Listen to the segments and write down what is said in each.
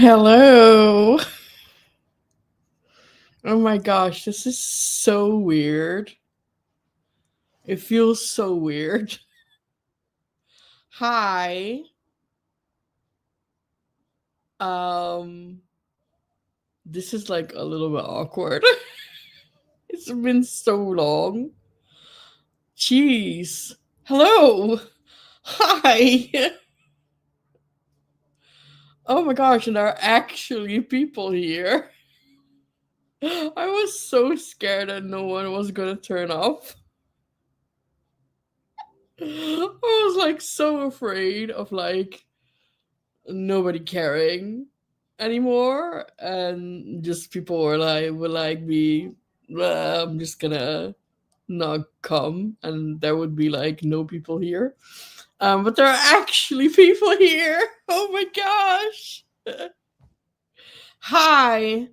Hello. Oh my gosh, this is so weird. It feels so weird. Hi. Um this is like a little bit awkward. It's been so long. Jeez. Hello. Hi. Oh my gosh, and there are actually people here. I was so scared that no one was gonna turn up. I was like so afraid of like nobody caring anymore, and just people would like be I'm just gonna not come, and there would be like no people here. But there are actually people here. Oh my gosh. Hi.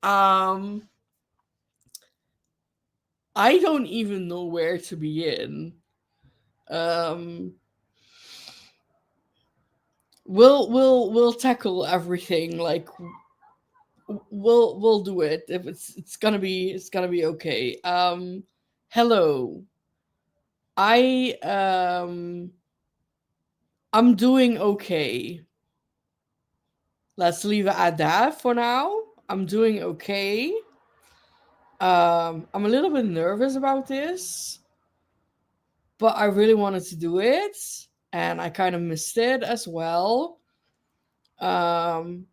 um I don't even know where to begin. um we'll tackle everything, like we'll do it. If it's gonna be okay. Hello. I um i'm doing okay. Let's leave it at that for now. I'm doing okay. I'm a little bit nervous about this, but I really wanted to do it, and I kind of missed it as well. um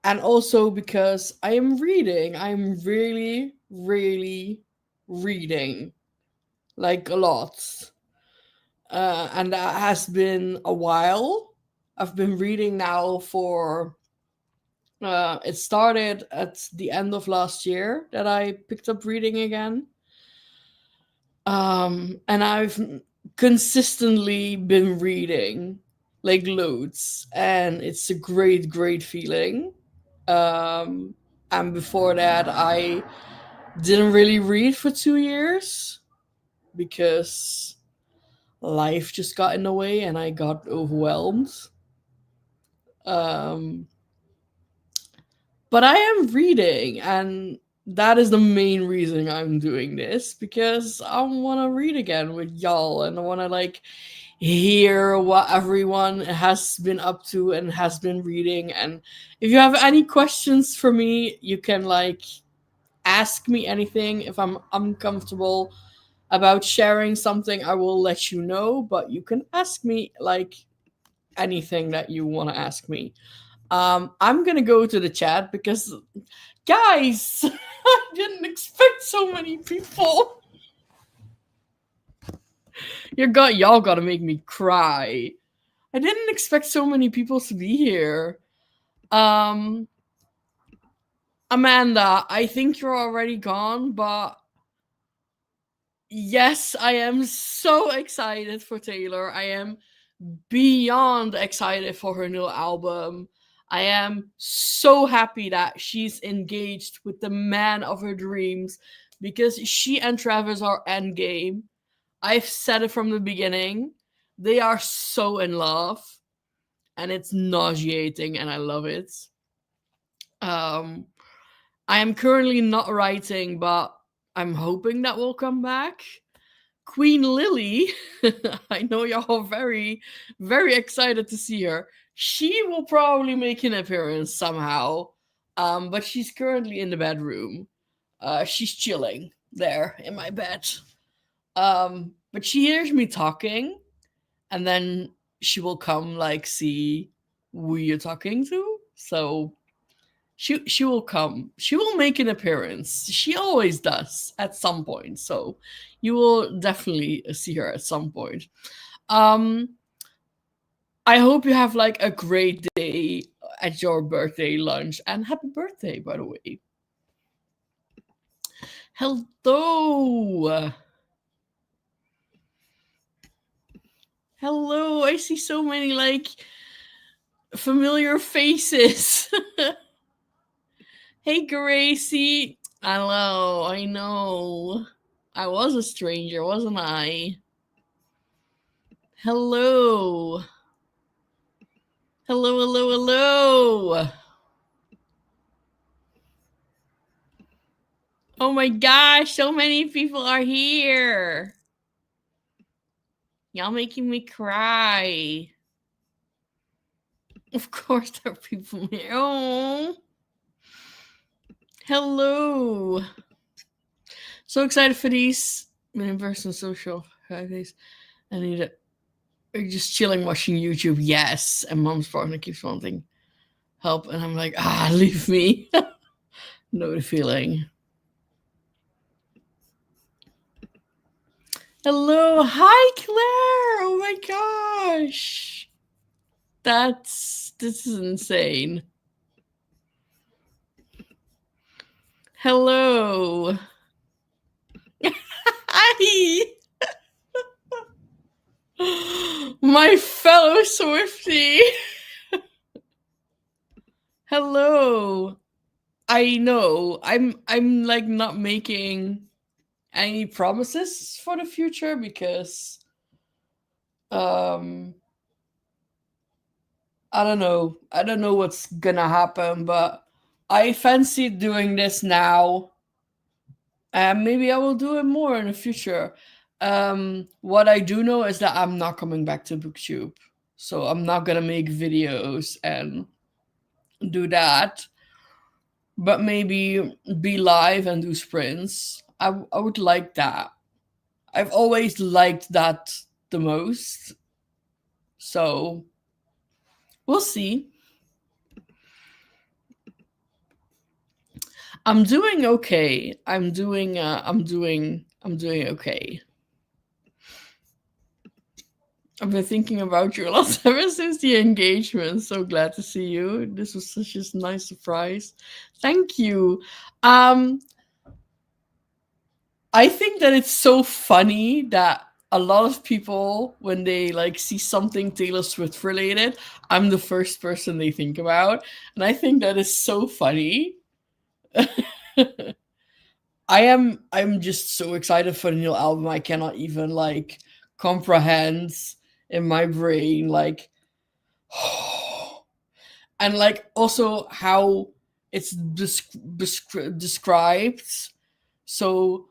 and also because I am reading. I'm really, really reading, like a lot. And that has been a while. I've been reading now for. It started at the end of last year that I picked up reading again. And I've consistently been reading, like loads, and it's a great, great feeling. Um, and before that, I didn't really read for 2 years because life just got in the way and I got overwhelmed. Um, but I am reading, and that is the main reason I'm doing this, because I want to read again with y'all, and I want to like hear what everyone has been up to and has been reading. And if you have any questions for me, you can like ask me anything. If I'm uncomfortable about sharing something, I will let you know, but you can ask me like anything that you want to ask me. I'm gonna go to the chat because, guys, I didn't expect so many people. Y'all gotta make me cry. I didn't expect so many people to be here. Um, Amanda, I think you're already gone, but yes, I am so excited for Taylor. I am beyond excited for her new album. I am so happy that she's engaged with the man of her dreams, because she and Travis are endgame. I've said it from the beginning. They are so in love, and it's nauseating, and I love it. Um, I am currently not writing, but I'm hoping that will come back. Queen Lily, I know y'all very, very excited to see her. She will probably make an appearance somehow, but she's currently in the bedroom. She's chilling there in my bed. But she hears me talking, and then she will come like see who you're talking to. So she will come. She will make an appearance. She always does at some point. So you will definitely see her at some point. Um I hope you have like a great day at your birthday lunch, and happy birthday, by the way. Hello. Hello. I see so many like familiar faces. Hey Gracie. Hello. I know. I was a stranger, wasn't I? Hello. Hello, hello, hello. Oh my gosh, so many people are here. Y'all making me cry. Of course, there are people here. Oh, hello. So excited for these in-person social Fridays. I need it. Just chilling watching YouTube. Yes. And mom's partner keeps wanting help. And I'm like, leave me. Know the feeling. Hello. Hi, Claire. Oh my gosh. This is insane. Hello. Hi. My fellow Swiftie. Hello. I know. I'm like not making any promises for the future because um I don't know. I don't know what's gonna happen, but I fancy doing this now. And maybe I will do it more in the future. What I do know is that I'm not coming back to BookTube. So I'm not gonna make videos and do that. But maybe be live and do sprints. I would like that. I've always liked that the most. So we'll see. I'm doing okay. I'm doing okay. I've been thinking about you a lot ever since the engagement. So glad to see you. This was such a nice surprise. Thank you. Um I think that it's so funny that a lot of people when they like see something Taylor Swift related, I'm the first person they think about. And I think that is so funny. I'm just so excited for the new album. I cannot even like comprehend in my brain like and like also how it's described. So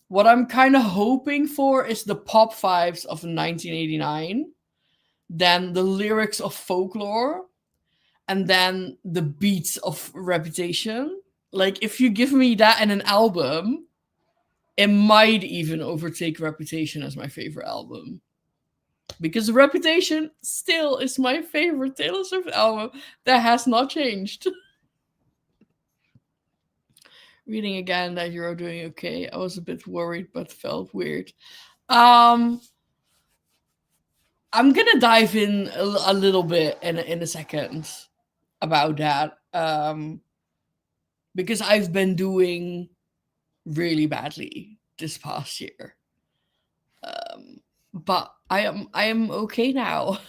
what I'm kind of hoping for is the pop vibes of 1989, then the lyrics of Folklore, and then the beats of Reputation. Like if you give me that in an album, it might even overtake Reputation as my favorite album. Because Reputation still is my favorite Taylor Swift album. That has not changed. Reading again that you're doing okay. I was a bit worried, but felt weird. Um, I'm gonna dive in a little bit in a second about that. Because I've been doing really badly this past year. Um, but I am okay now.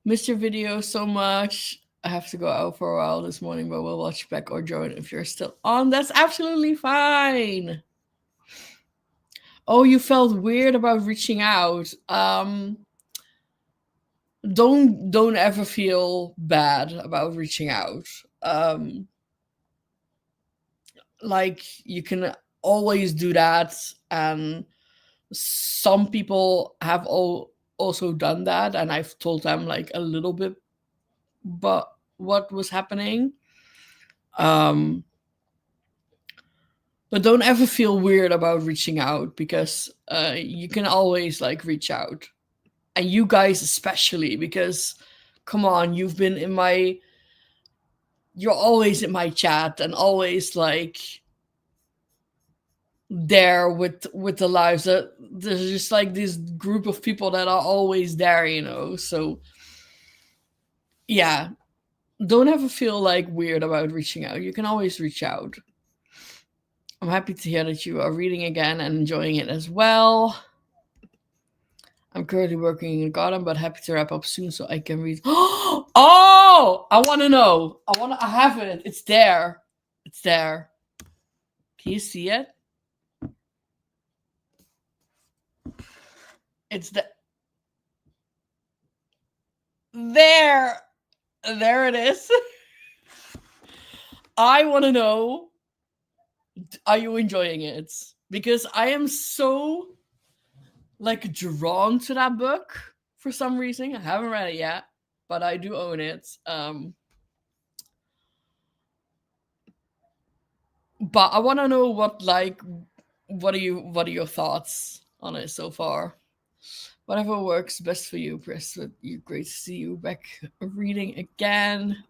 Missed your video so much. I have to go out for a while this morning, but we'll watch back or join if you're still on. That's absolutely fine. Oh, you felt weird about reaching out. Don't ever feel bad about reaching out. Um, like you can always do that, and some people have also done that, and I've told them like a little bit, but what was happening. Um, but don't ever feel weird about reaching out because you can always like reach out, and you guys especially because come on, you're always in my chat and always like there with the lives that there's just like this group of people that are always there, so yeah, don't ever feel like weird about reaching out. You can always reach out. I'm happy to hear that you are reading again and enjoying it as well. I'm currently working in the garden, but happy to wrap up soon so I can read. Oh, I want to know. I have it. It's there. It's there. Can you see it? It's the there, there it is. I want to know, are you enjoying it? Because I am so like drawn to that book for some reason. I haven't read it yet, but I do own it. But I want to know what are your thoughts on it so far? Whatever works best for you, Chris. But you great to see you back reading again.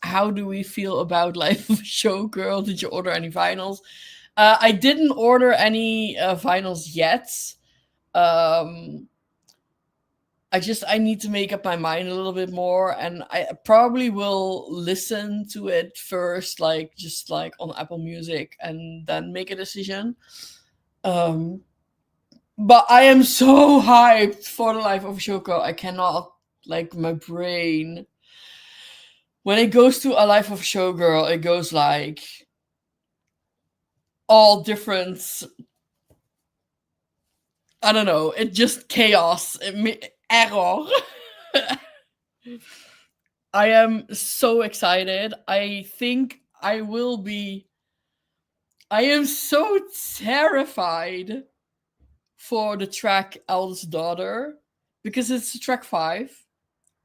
How do we feel about Life of a Showgirl? Did you order any vinyls? I didn't order any vinyls yet. Um, I need to make up my mind a little bit more, and I probably will listen to it first, like just like on Apple Music, and then make a decision. Um, but I am so hyped for the Life of Shoko. I cannot, like, my brain. When it goes to a Life of Showgirl, it goes like all different. I don't know. It just chaos. Error. I am so excited. I think I will be. I am so terrified for the track Eldest Daughter because it's track 5.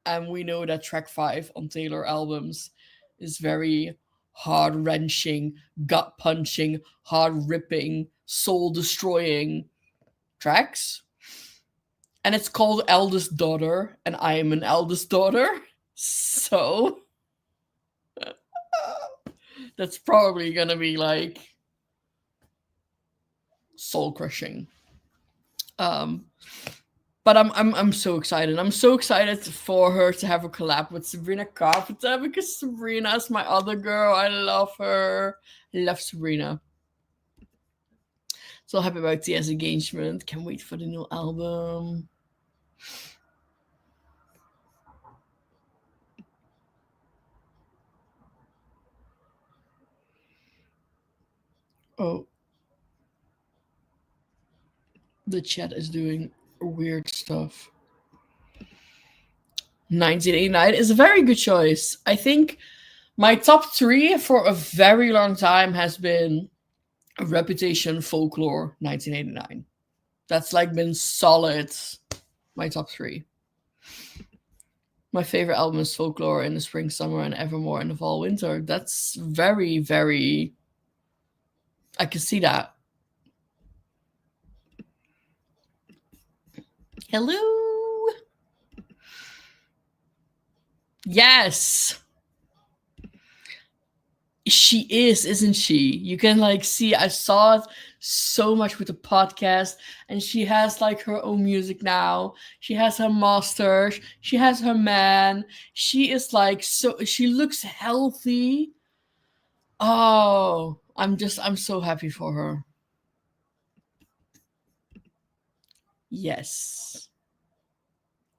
And we know that track 5 on Taylor albums is very heart wrenching, gut punching, heart ripping, soul destroying tracks. And it's called Eldest Daughter, and I am an eldest daughter. So that's probably gonna be like soul crushing. Um, but I'm so excited. I'm so excited for her to have a collab with Sabrina Carpenter because Sabrina is my other girl. I love her. I love Sabrina. So happy about Tia's engagement. Can't wait for the new album. Oh, the chat is doing weird stuff. 1989 is a very good choice. I think my top 3 for a very long time has been Reputation, Folklore, 1989. That's like been solid. My top 3. My favorite album is Folklore in the spring, summer, and Evermore in the fall, winter. That's very, very. I can see that. Hello. Yes. She is, isn't she? You can like see, I saw it so much with the podcast, and she has like her own music now. She has her masters, she has her man. She is like so, she looks healthy. Oh, I'm so happy for her. Yes.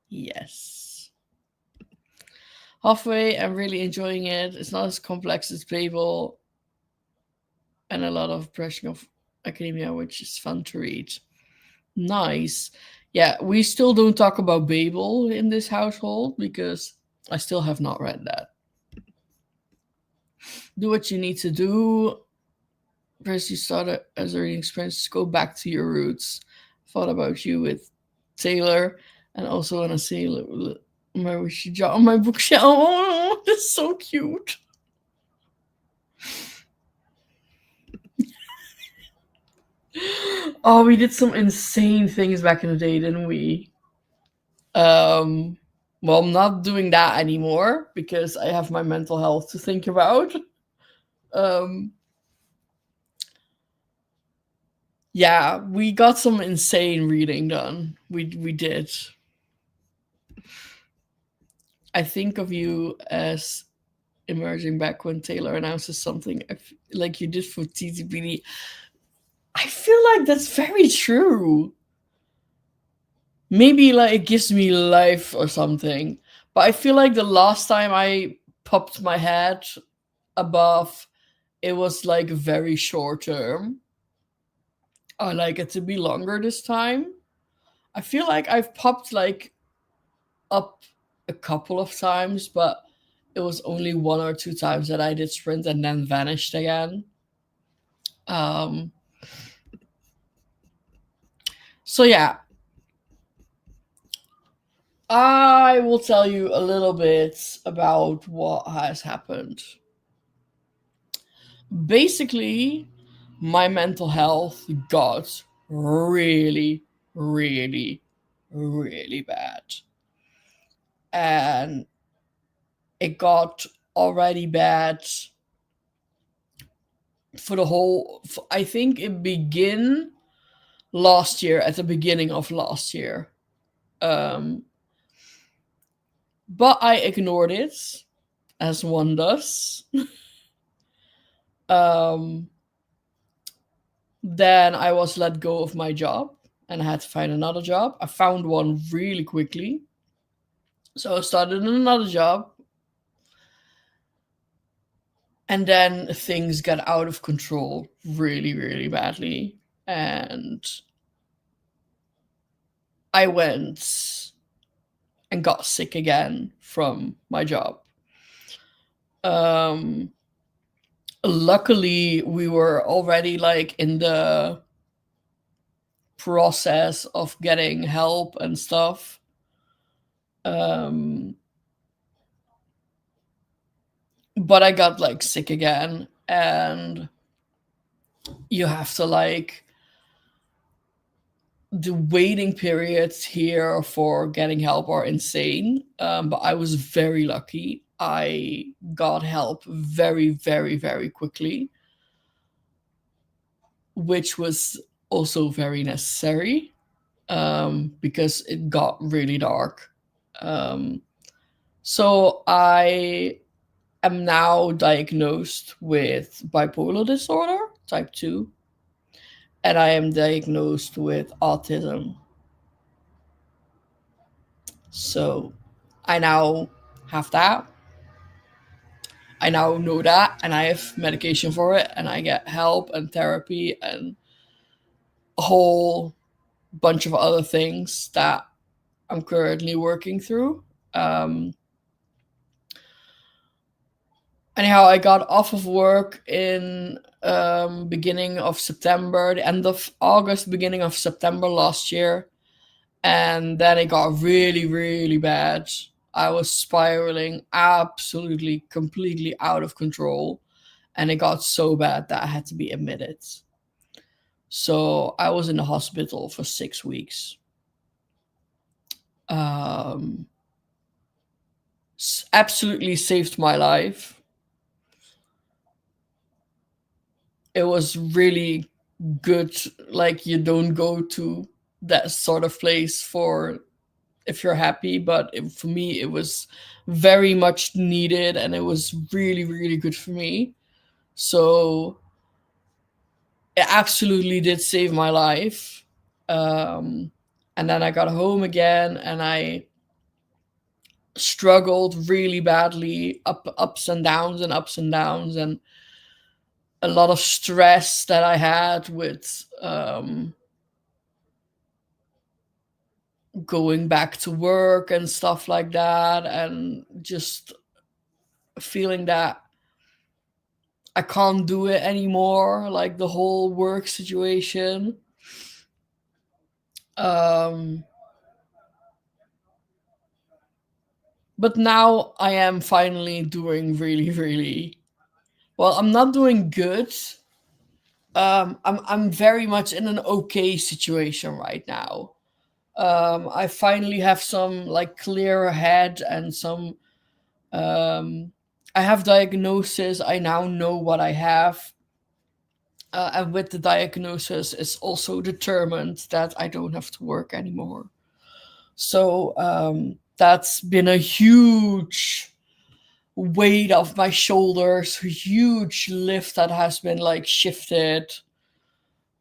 Yes. Halfway, I'm really enjoying it. It's not as complex as Babel, and a lot of brushing of academia, which is fun to read. Nice. Yeah, we still don't talk about Babel in this household because I still have not read that. Do what you need to do. First, you started as a reading experience. Go back to your roots. Thought about you with Taylor, and also want to say where we should draw on my bookshelf. Oh, that's so cute. Oh, we did some insane things back in the day, didn't we? Um, well, I'm not doing that anymore because I have my mental health to think about. Um, yeah, we got some insane reading done. We did. I think of you as emerging back when Taylor announces something like you did for TTPD. I feel like that's very true. Maybe like it gives me life or something. But I feel like the last time I popped my head above, it was like very short term. I like it to be longer this time. I feel like I've popped like up a couple of times, but it was only one or two times that I did sprint and then vanished again. Um, so yeah, I will tell you a little bit about what has happened. Basically, my mental health got really, really, really bad. And it got already bad for the whole. I think it began last year, at the beginning of last year. Um, but I ignored it, as one does. um, then I was let go of my job and I had to find another job. I found one really quickly. So I started another job. And then things got out of control really, really badly. And I went and got sick again from my job. Um, Luckily, we were already like in the process of getting help and stuff. Um, but I got like sick again, and you have to like the waiting periods here for getting help are insane. But I was very lucky. I got help very, very, very quickly, which was also very necessary because it got really dark. Um, so I am now diagnosed with bipolar disorder type 2, and I am diagnosed with autism. So I now have that. I now know that, and I have medication for it, and I get help and therapy and a whole bunch of other things that I'm currently working through. Um, Anyhow, I got off of work in beginning of September, the end of August, beginning of September last year, and then it got really, really bad. I was spiraling absolutely, completely out of control, and it got so bad that I had to be admitted. So I was in the hospital for 6 weeks. Um, Absolutely saved my life. It was really good. Like, you don't go to that sort of place for if you're happy, but for me it was very much needed, and it was really, really good for me. So it absolutely did save my life. um, and then I got home again, and I struggled really badly, ups and downs and ups and downs, and a lot of stress that I had with going back to work and stuff like that, and just feeling that I can't do it anymore, like the whole work situation. Um, but now I am finally doing really, really well. I'm not doing good. I'm very much in an okay situation right now. I finally have some like clearer head and some. Um, I have diagnosis. I now know what I have. And with the diagnosis, it's also determined that I don't have to work anymore. So that's been a huge weight off my shoulders, a huge lift that has been like shifted.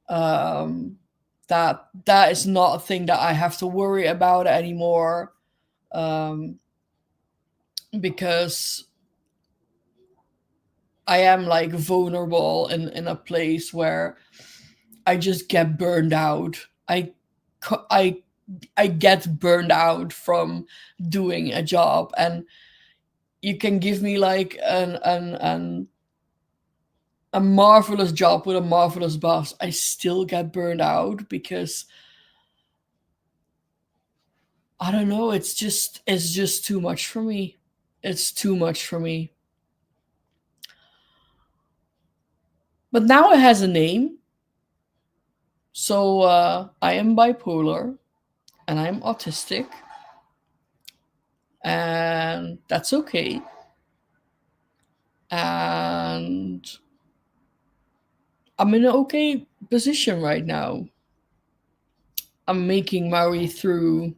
Um, that is not a thing that I have to worry about anymore, um, because I am like vulnerable in a place where I just get burned out. I co- I I get burned out from doing a job, and you can give me like a marvelous job with a marvelous boss. I still get burned out because I don't know, it's just too much for me. It's too much for me. But now it has a name. So I am bipolar and I'm autistic, and that's okay. And I'm in an okay position right now. I'm making my way through,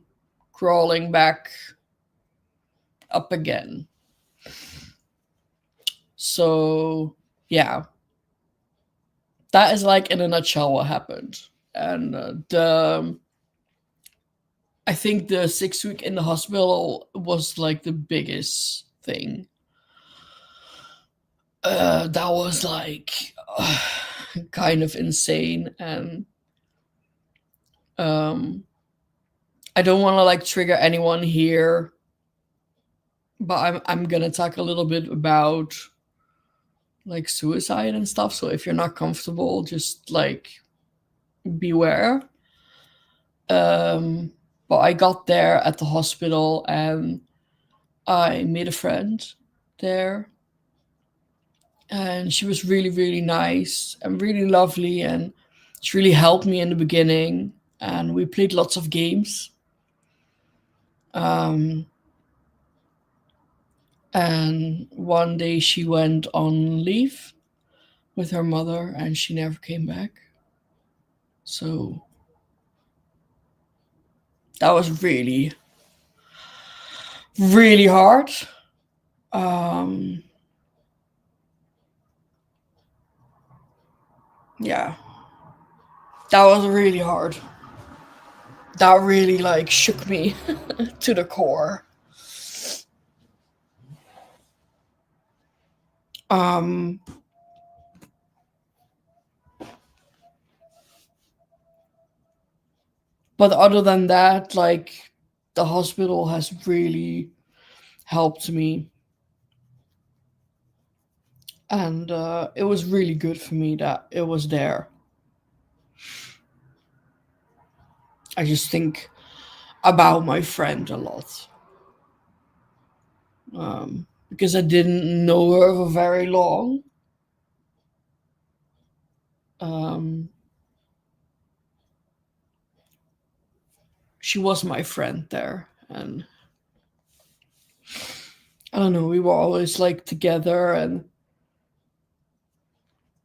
crawling back up again. So, yeah, that is like in a nutshell what happened. And the I think the 6 week in the hospital was like the biggest thing. That was like kind of insane, and um, I don't want to like trigger anyone here, but I'm gonna talk a little bit about like suicide and stuff. So if you're not comfortable, just like beware. Um, but I got there at the hospital and I made a friend there, and she was really really nice and really lovely, and she really helped me in the beginning, and we played lots of games. Um, and one day she went on leave with her mother and she never came back. So that was really, really hard. Um, yeah, that was really hard. That really like shook me to the core. Um, but other than that, like the hospital has really helped me, and it was really good for me that it was there. I just think about my friend a lot, because I didn't know her for very long. Um, she was my friend there, and I don't know. We were always like together, and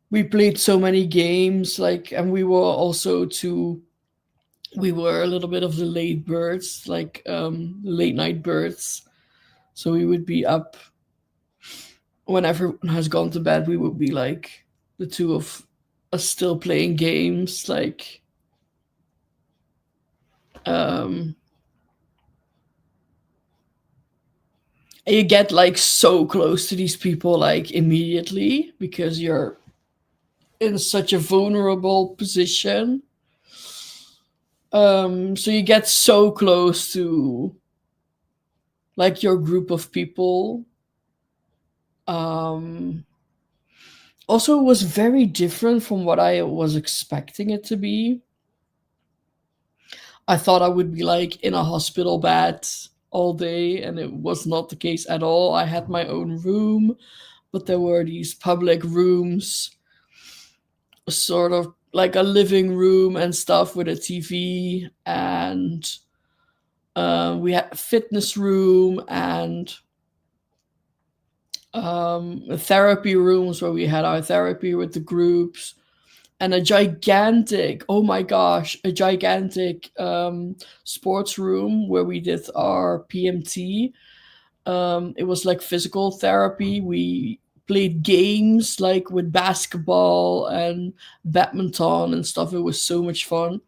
we played so many games. Like, and we were also too. We were a little bit of the late birds, like late night birds. So we would be up when everyone has gone to bed. We would be like the two of us still playing games, like um and you get like so close to these people like immediately because you're in such a vulnerable position. So you get so close to like your group of people. um Also, it was very different from what I was expecting it to be. I thought I would be like in a hospital bed all day, and it was not the case at all. I had my own room, but there were these public rooms, sort of like a living room and stuff with a TV, and we had a fitness room and therapy rooms where we had our therapy with the groups, and a gigantic, oh my gosh, a gigantic sports room where we did our PMT. It was like physical therapy. We played games like with basketball and badminton and stuff. It was so much fun.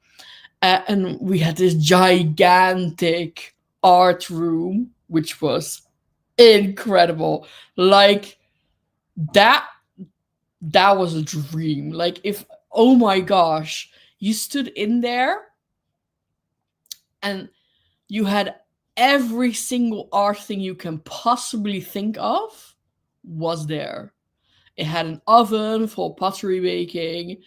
And we had this gigantic art room, which was incredible. Like that, that was a dream. Like if Oh my gosh. You stood in there and you had every single art thing you can possibly think of was there. It had an oven for pottery baking.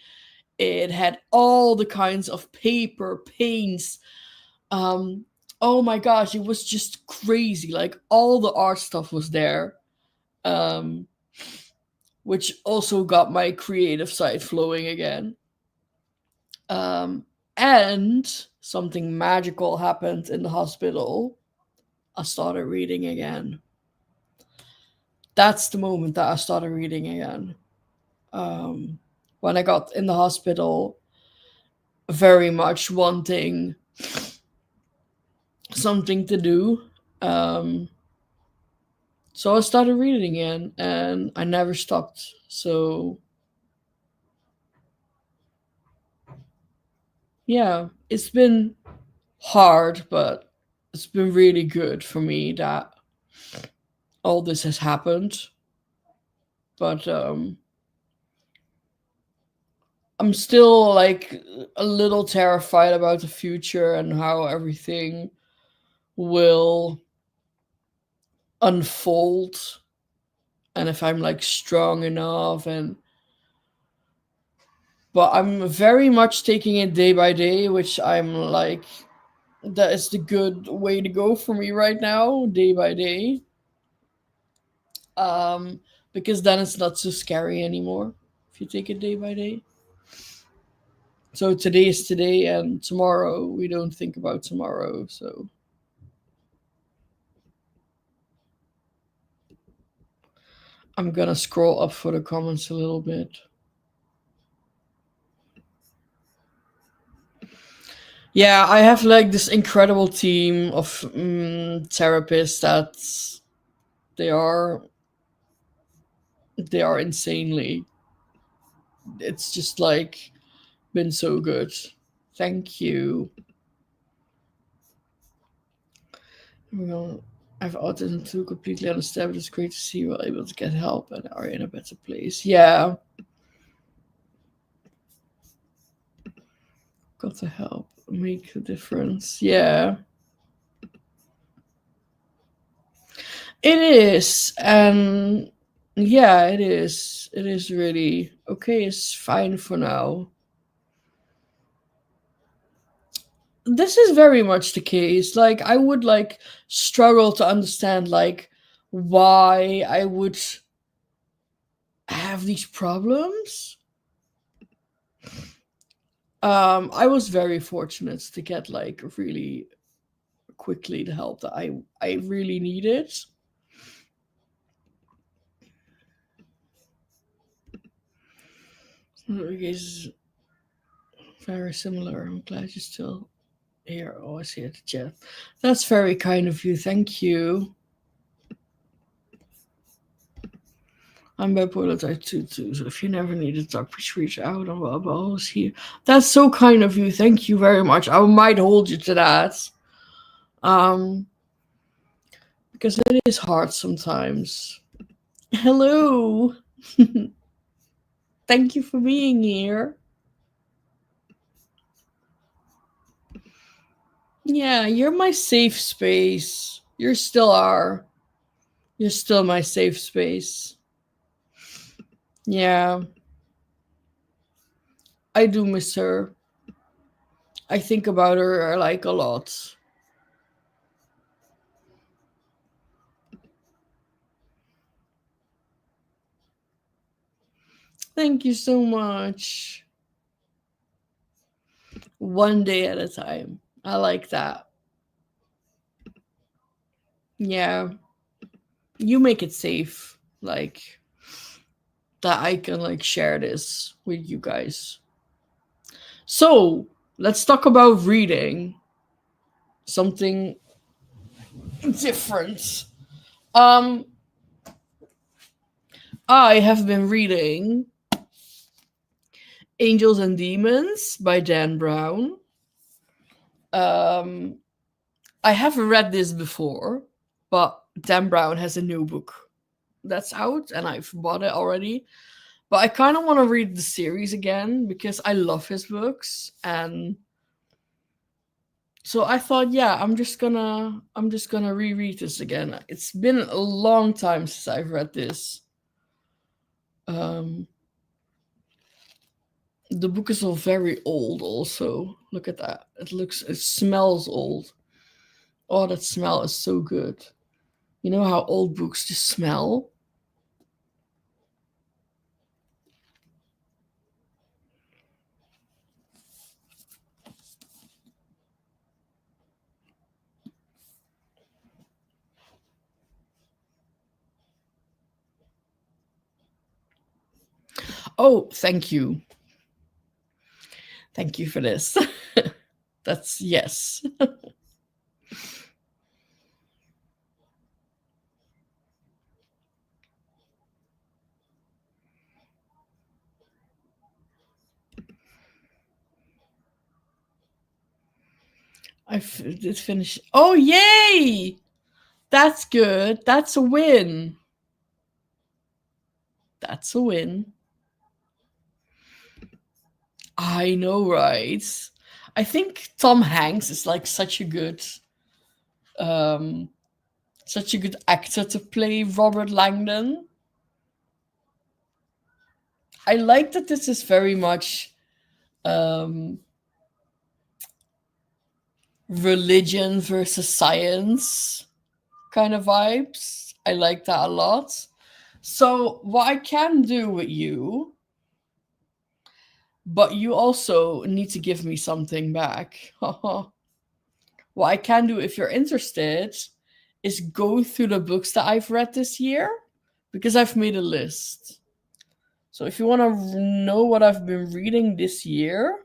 It had all the kinds of paper, paints. Um, oh my gosh, it was just crazy. Like all the art stuff was there. Um, which also got my creative side flowing again. Um, and something magical happened in the hospital. I started reading again. That's the moment that I started reading again. Um, when I got in the hospital, very much wanting something to do. Um, so I started reading again and I never stopped. So, yeah, it's been hard, but it's been really good for me that all this has happened. But I'm still like a little terrified about the future and how everything will unfold and if I'm like strong enough and but I'm very much taking it day by day, which I'm like that is the good way to go for me right now, day by day. Um because then it's not so scary anymore if you take it day by day. So today is today and tomorrow we don't think about tomorrow. So I'm gonna scroll up for the comments a little bit. Yeah, I have like this incredible team of therapists that they are they are insanely. It's just like been so good. Thank you. Well, I've autism too. Completely understand, but it's great to see you are able to get help and are in a better place. Yeah, got to help make a difference. Yeah, it is, and yeah, it is. It is really okay. It's fine for now. This is very much the case. Like I would like struggle to understand like why I would have these problems. I was very fortunate to get like really quickly the help that I really needed. It's very similar. I'm glad you're still here. Always here to chat. That's very kind of you. Thank you. I'm bipolar type 2 too, so if you never need to talk, please reach out. I'm always here. That's so kind of you. Thank you very much. I might hold you to that. Um, because it is hard sometimes. Hello. Thank you for being here. Yeah, you're my safe space. You still are. You're still my safe space. Yeah, I do miss her. I think about her like a lot. Thank you so much. One day at a time. I like that. Yeah, you make it safe. Like that I can like share this with you guys. So let's talk about reading something different. Um, I have been reading Angels and Demons by Dan Brown. Um, I have read this before, but Dan Brown has a new book that's out, and I've bought it already. But I kind of want to read the series again because I love his books, and so I thought, yeah, I'm just gonna reread this again. It's been a long time since I've read this. Um, the book is all very old. Also, look at that. It smells old. Oh, that smell is so good. You know how old books just smell? Oh, thank you. Thank you for this. That's yes. Did finish. Oh, yay! That's good. That's a win. That's a win. I know, right? I think Tom Hanks is like um such a good actor to play Robert Langdon. I like that this is very much um religion versus science kind of vibes. I like that a lot. So what I can do with you, but you also need to give me something back. What I can do if you're interested is go through the books that I've read this year because I've made a list. So if you want to know what I've been reading this year,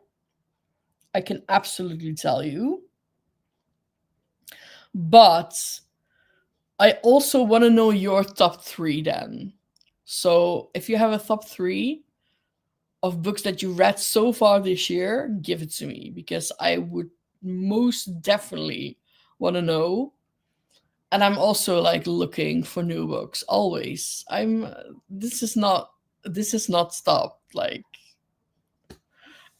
I can absolutely tell you. But I also want to know your top three then. So if you have a top three of books that you read so far this year, give it to me because I would most definitely want to know. And I'm also like looking for new books always. This is not stopped. Like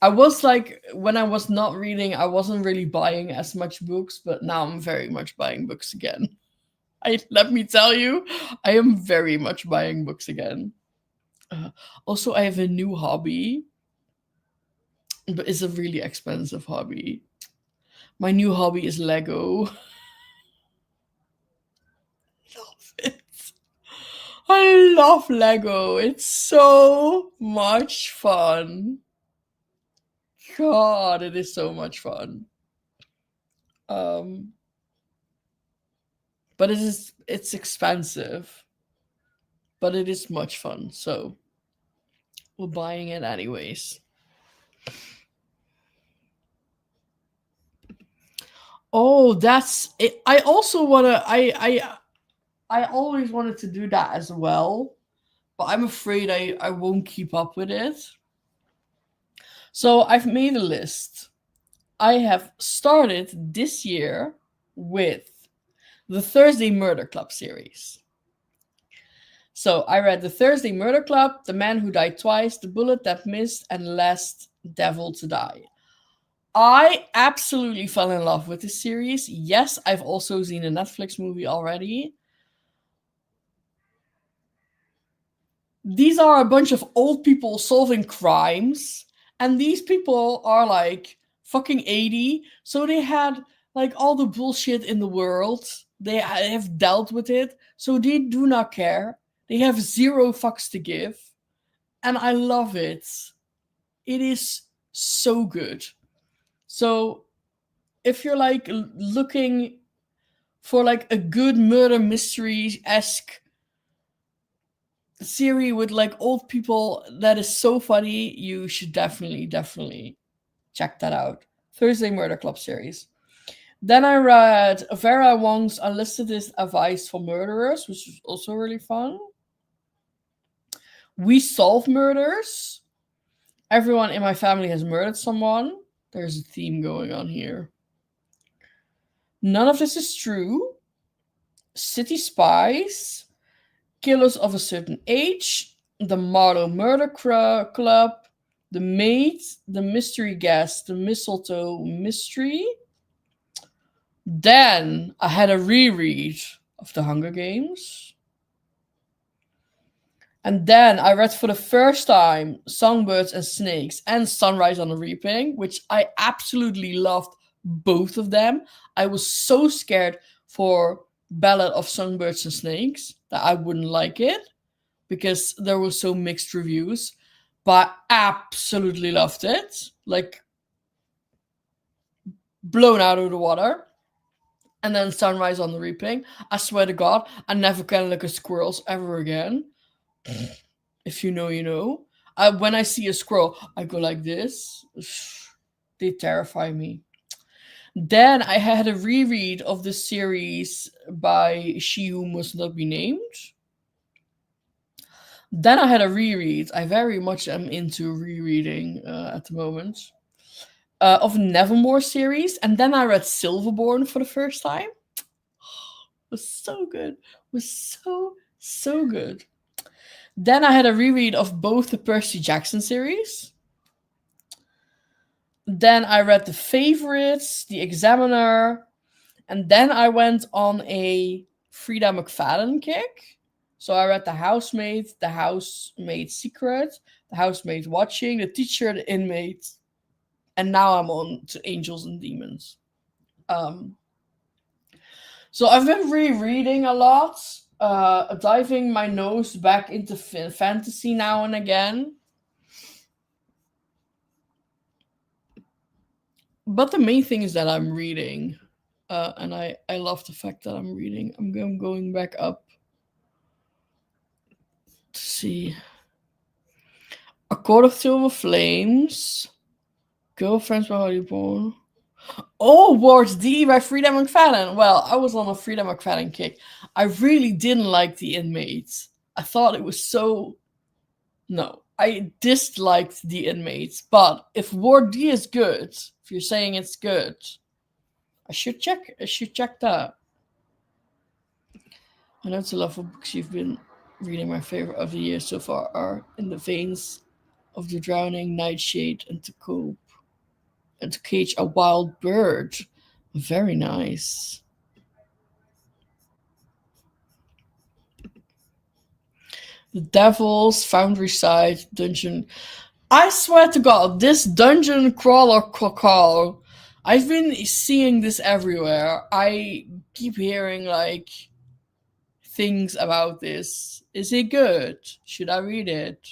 I was like when I was not reading, I wasn't really buying as much books, but now I'm very much buying books again. I let me tell you, I am very much buying books again. Uh, Also, I have a new hobby, but it's a really expensive hobby. My new hobby is Lego. Love it. I love Lego. It's so much fun. God, it is so much fun. Um, but it's expensive, but it is much fun. So we're buying it anyways. Oh, that's it. I also wanna. I always wanted to do that as well, but I'm afraid I won't keep up with it. So I've made a list. I have started this year with the Thursday Murder Club series. So I read The Thursday Murder Club, The Man Who Died Twice, The Bullet That Missed, and Last Devil to Die. I absolutely fell in love with this series. Yes, I've also seen a Netflix movie already. These are a bunch of old people solving crimes, and these people are like fucking 80, so they had like all the bullshit in the world. They have dealt with it, so they do not care. They have zero fucks to give, and I love it. It is so good. So if you're like looking for like a good murder mystery esque series with like old people that is so funny, you should definitely check that out. Thursday Murder Club series. Then I read Vera Wong's Unlisted Advice for Murderers, which was also really fun. We Solve Murders. Everyone in my family has murdered someone. There's a theme going on here. None of this is true. City Spies. Killers of a Certain Age. the Marlowe Club, the Maid, the Mystery Guest, the Mistletoe Mystery. Then I had a reread of The Hunger Games. And then I read for the first time Songbirds and Snakes and Sunrise on the Reaping, which I absolutely loved both of them. I was so scared for Ballad of Songbirds and Snakes that I wouldn't like it because there were so mixed reviews. But I absolutely loved it. Like blown out of the water. And then Sunrise on the Reaping. I swear to God, I never can look at squirrels ever again. If you know, you know. When I see a squirrel, I go like this. They terrify me. Then I had a reread of the series by She Who Must Not Be Named. Then I had a reread. I very much am into rereading at the moment. Of Nevermore series. And then I read Silverborn for the first time. It was so good. It was so good. Then I had a reread of both the Percy Jackson series. Then I read The Favorites, The Examiner, and then I went on a Frida McFadden kick. So I read The Housemaid, The Housemaid Secret, The Housemaid Watching, The Teacher, The Inmate, and now I'm on to Angels and Demons. So I've been rereading a lot, diving my nose back into fantasy now and again. But the main thing is that I'm reading, and I love the fact that I'm reading. I'm going back up to see A Court of Silver Flames, Girlfriends by Hollyborn. Oh, Wars D by Frida McFadden. Well, I was on a Frida McFadden kick. I really didn't like The Inmates. I thought it was so. No, I disliked The Inmates. But if Ward D is good, if you're saying it's good, I should check that. I know it's a lot of books you've been reading. My favorite of the year so far are In the Veins of the Drowning, Nightshade, and To Cope. And To Cage a Wild Bird. Very nice. The Devil's Foundry Side Dungeon. I swear to God, this dungeon crawler call. I've been seeing this everywhere. I keep hearing like things about this. Is it good? Should I read it?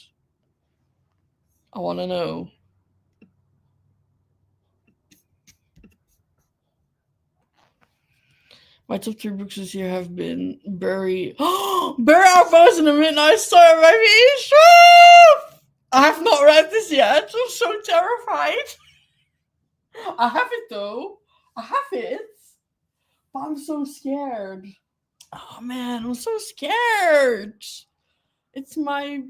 I want to know. My top 3 books this year have been Barry Outpost and the Midnight Star by V. Schwab! I have not read this yet. I'm so terrified. I have it though. I have it. But I'm so scared. Oh man, I'm so scared. It's my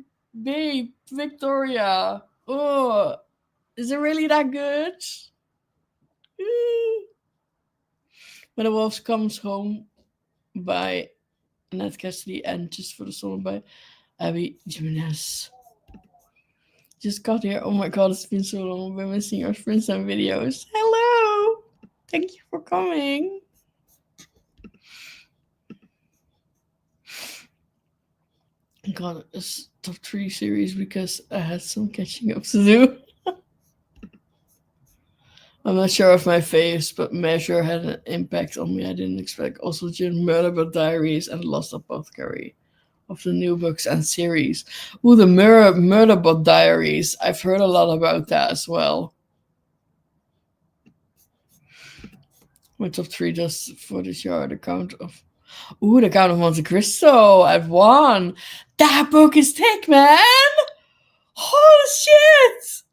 babe, Victoria. Oh, is it really that good? When the Wolf Comes Home by Annette Cassidy and Just for the Summer by Abby Jimenez. Just got here. Oh my god, it's been so long. I've been missing your friends and videos. Hello! Thank you for coming. God, it's top 3 series because I had some catching up to do. I'm not sure of my faves, but Measure had an impact on me I didn't expect. Also, Jim Murderbot Diaries and Lost Apothecary of the new books and series. Ooh, the Murderbot Diaries. I've heard a lot about that as well. My top 3 just for this year, The Count of Monte Cristo at 1. That book is thick, man! Holy shit!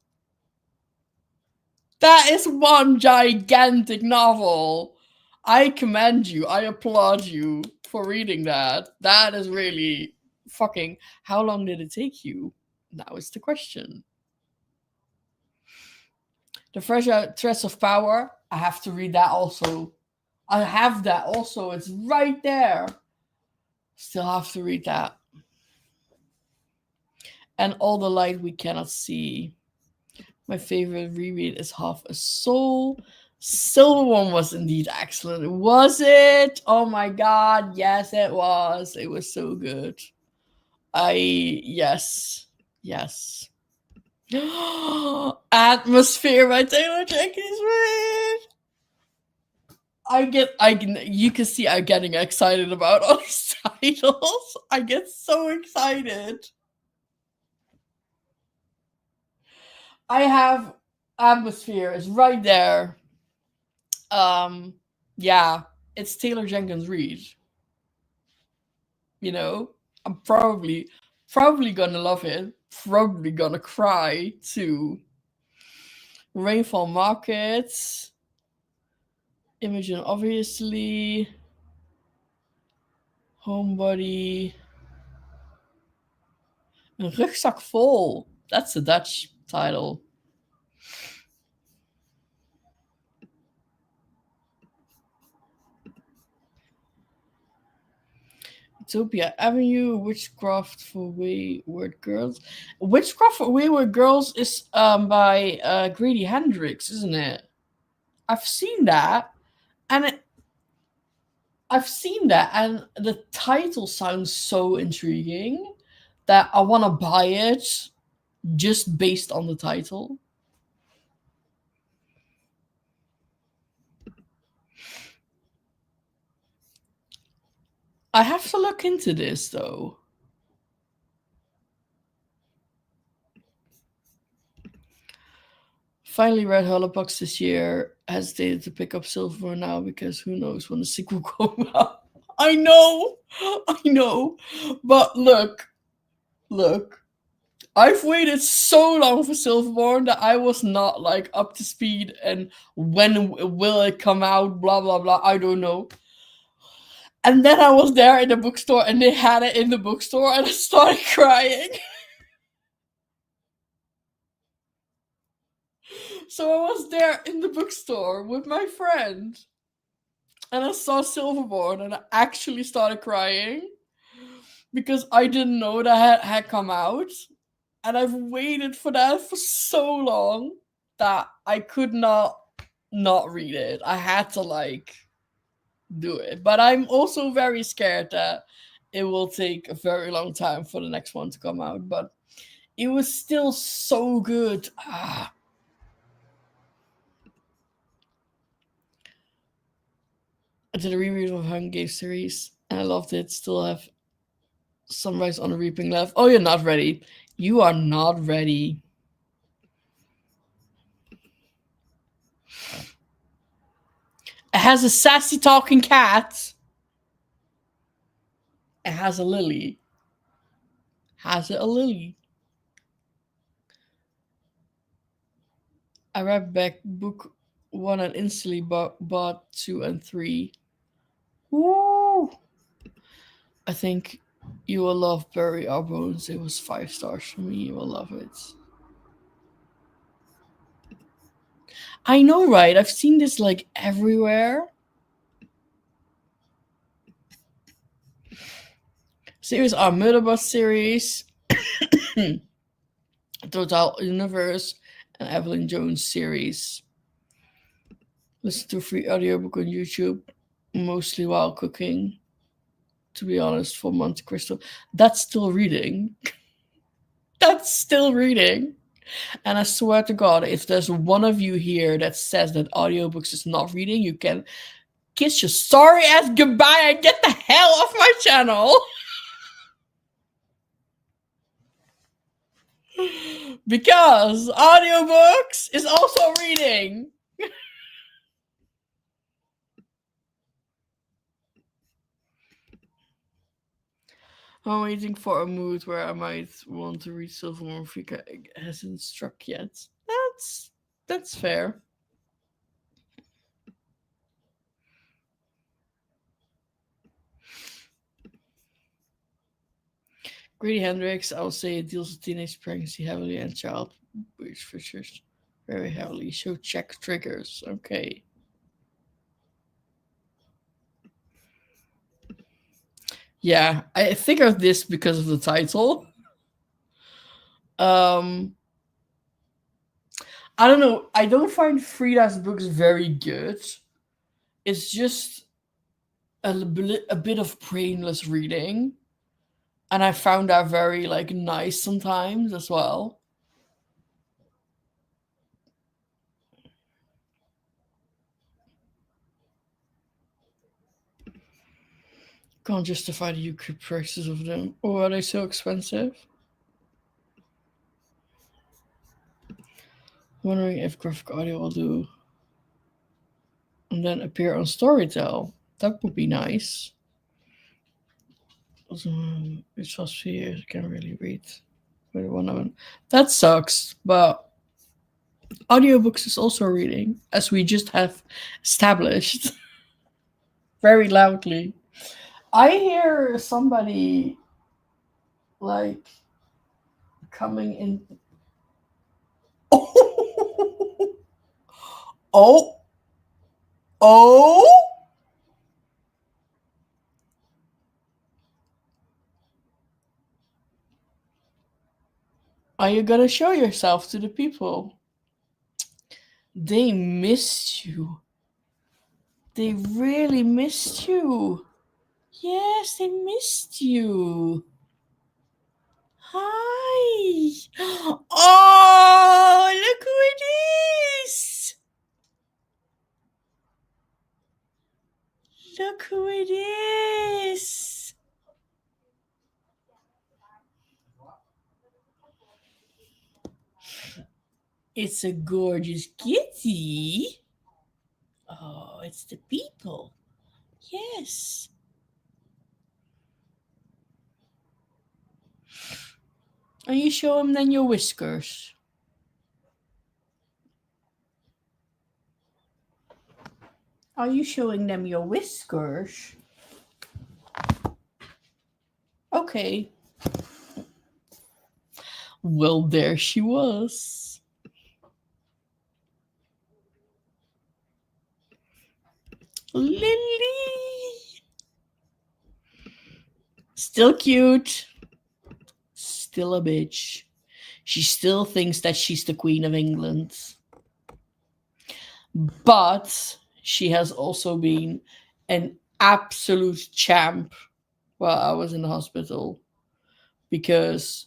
That is one gigantic novel. I commend you. I applaud you for reading that. That is really fucking. How long did it take you? Now is the question. The Fragile Threads of Power. I have to read that also. I have that also. It's right there. Still have to read that. and all the light we cannot see. My favorite reread is Half a Soul. Silver One was indeed excellent. Was it? Oh my god, yes, it was. It was so good. Yes. Yes. Atmosphere by Taylor Jenkins Reid. You can see I'm getting excited about all these titles. I get so excited. I have Atmosphere is right there. Um, yeah, it's Taylor Jenkins Reid. You know, I'm probably gonna love it. Probably gonna cry too. Rainfall Markets, Imogen, obviously. Homebody. Een rugzak vol. That's a Dutch title. Utopia Avenue, Witchcraft for Wayward Girls. Witchcraft for Wayward Girls is by Grady Hendrix, isn't it? I've seen that, and the title sounds so intriguing that I want to buy it just based on the title. I have to look into this though. Finally read Holobox this year. Hesitated to pick up Silver now because who knows when the sequel comes out. I know. But look. I've waited so long for Silverborn that I was not like up to speed and when will it come out, blah blah blah. I don't know. And then I was there in the bookstore and they had it in the bookstore and I started crying. So I was there in the bookstore with my friend and I saw Silverborn and I actually started crying because I didn't know that had come out. And I've waited for that for so long that I could not read it. I had to like do it. But I'm also very scared that it will take a very long time for the next one to come out. But it was still so good. I did a reread of Hunger Games series and I loved it. Still have Sunrise on the Reaping left. Oh, you're not ready. You are not ready. It has a sassy talking cat. It has a lily. Has it a lily? I read back book 1 and instantly bought 2 and 3. Woo! I think you will love Bury Our Bones. It was 5 stars for me. You will love it. I know, right? I've seen this like everywhere. Series are Murderbus series, Total Universe, and Evelyn Jones series. Listen to a free audiobook on YouTube, mostly while cooking. To be honest, for Monte Cristo. That's still reading. That's still reading. And I swear to God, if there's one of you here that says that audiobooks is not reading, you can kiss your sorry ass goodbye and get the hell off my channel. Because audiobooks is also reading. I'm waiting for a mood where I might want to read Silvermore Fika. It hasn't struck yet. That's fair. Grady Hendrix, I would say it deals with teenage pregnancy heavily and child abuse features very heavily. So check triggers. Okay. Yeah, I figured this because of the title. Um, I don't know. I don't find Frida's books very good. It's just a bit of brainless reading, and I found that very like nice sometimes as well. Can't justify the UK prices of them. Or are they so expensive? Wondering if graphic audio will do and then appear on Storytel. That would be nice. It's just 3 years. I can't really read. Wait, one of them. That sucks, but audiobooks is also reading, as we just have established very loudly. I hear somebody like coming in. Oh, oh, are you gonna show yourself to the people? They missed you. They really missed you. Yes, they missed you. Hi. Oh, look who it is. Look who it is. It's a gorgeous kitty. Oh, it's the people. Yes. And you show him then your whiskers. Are you showing them your whiskers? Okay. Well, there she was. Lily. Still cute. Still a bitch. She still thinks that she's the Queen of England. But she has also been an absolute champ while I was in the hospital because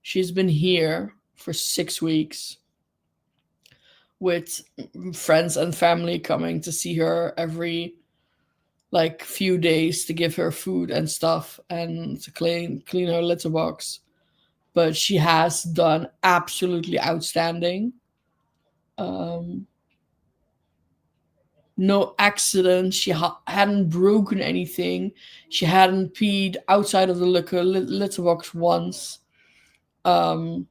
she's been here for 6 weeks with friends and family coming to see her every like few days to give her food and stuff and to clean her litter box. But she has done absolutely outstanding. Um, no accidents. She hadn't broken anything. She hadn't peed outside of the litter box once. Um,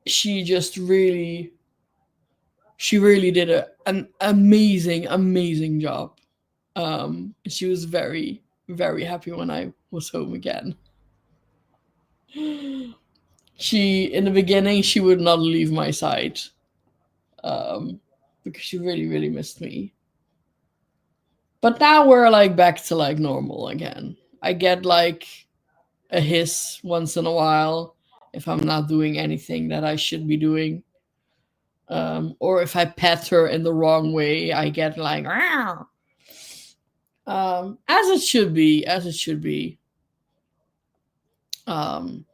she just really, she really did an amazing job. She was very happy when I was home again. She, in the beginning, she would not leave my side um, because she really missed me. But now we're like back to like normal again. I get like a hiss once in a while if I'm not doing anything that I should be doing. Or if I pet her in the wrong way, I get like, "Arr!" As it should be, as it should be. Um,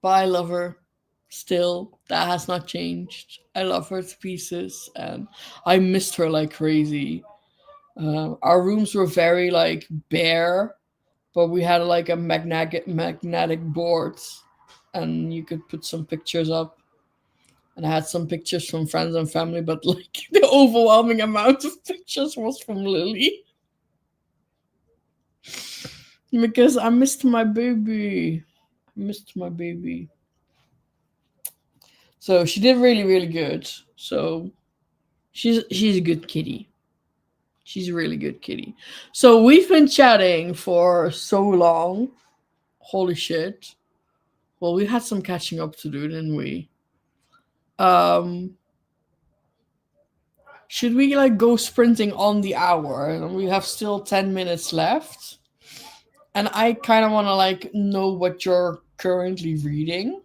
but I love her still. That has not changed. I love her to pieces, and I missed her like crazy. Our rooms were very like bare, but we had like a magnetic board, and you could put some pictures up. And I had some pictures from friends and family, but like the overwhelming amount of pictures was from Lily because I missed my baby. I missed my baby. So she did really good. So she's a good kitty. She's a really good kitty. So we've been chatting for so long. Holy shit. Well, we had some catching up to do, didn't we? Um should we like go sprinting on the hour? And we have still 10 minutes left. And I kind of want to like know what your currently reading,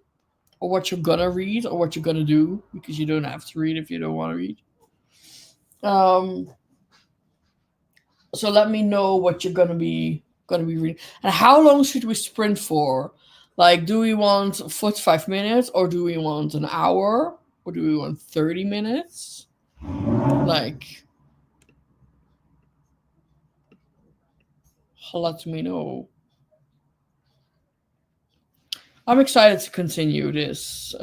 or what you're gonna read, or what you're gonna do, because you don't have to read if you don't want to read. Um, so let me know what you're gonna be reading, and how long should we sprint for? Like, do we want 45 minutes, or do we want an hour, or do we want 30 minutes? Like, let me know. I'm excited to continue this.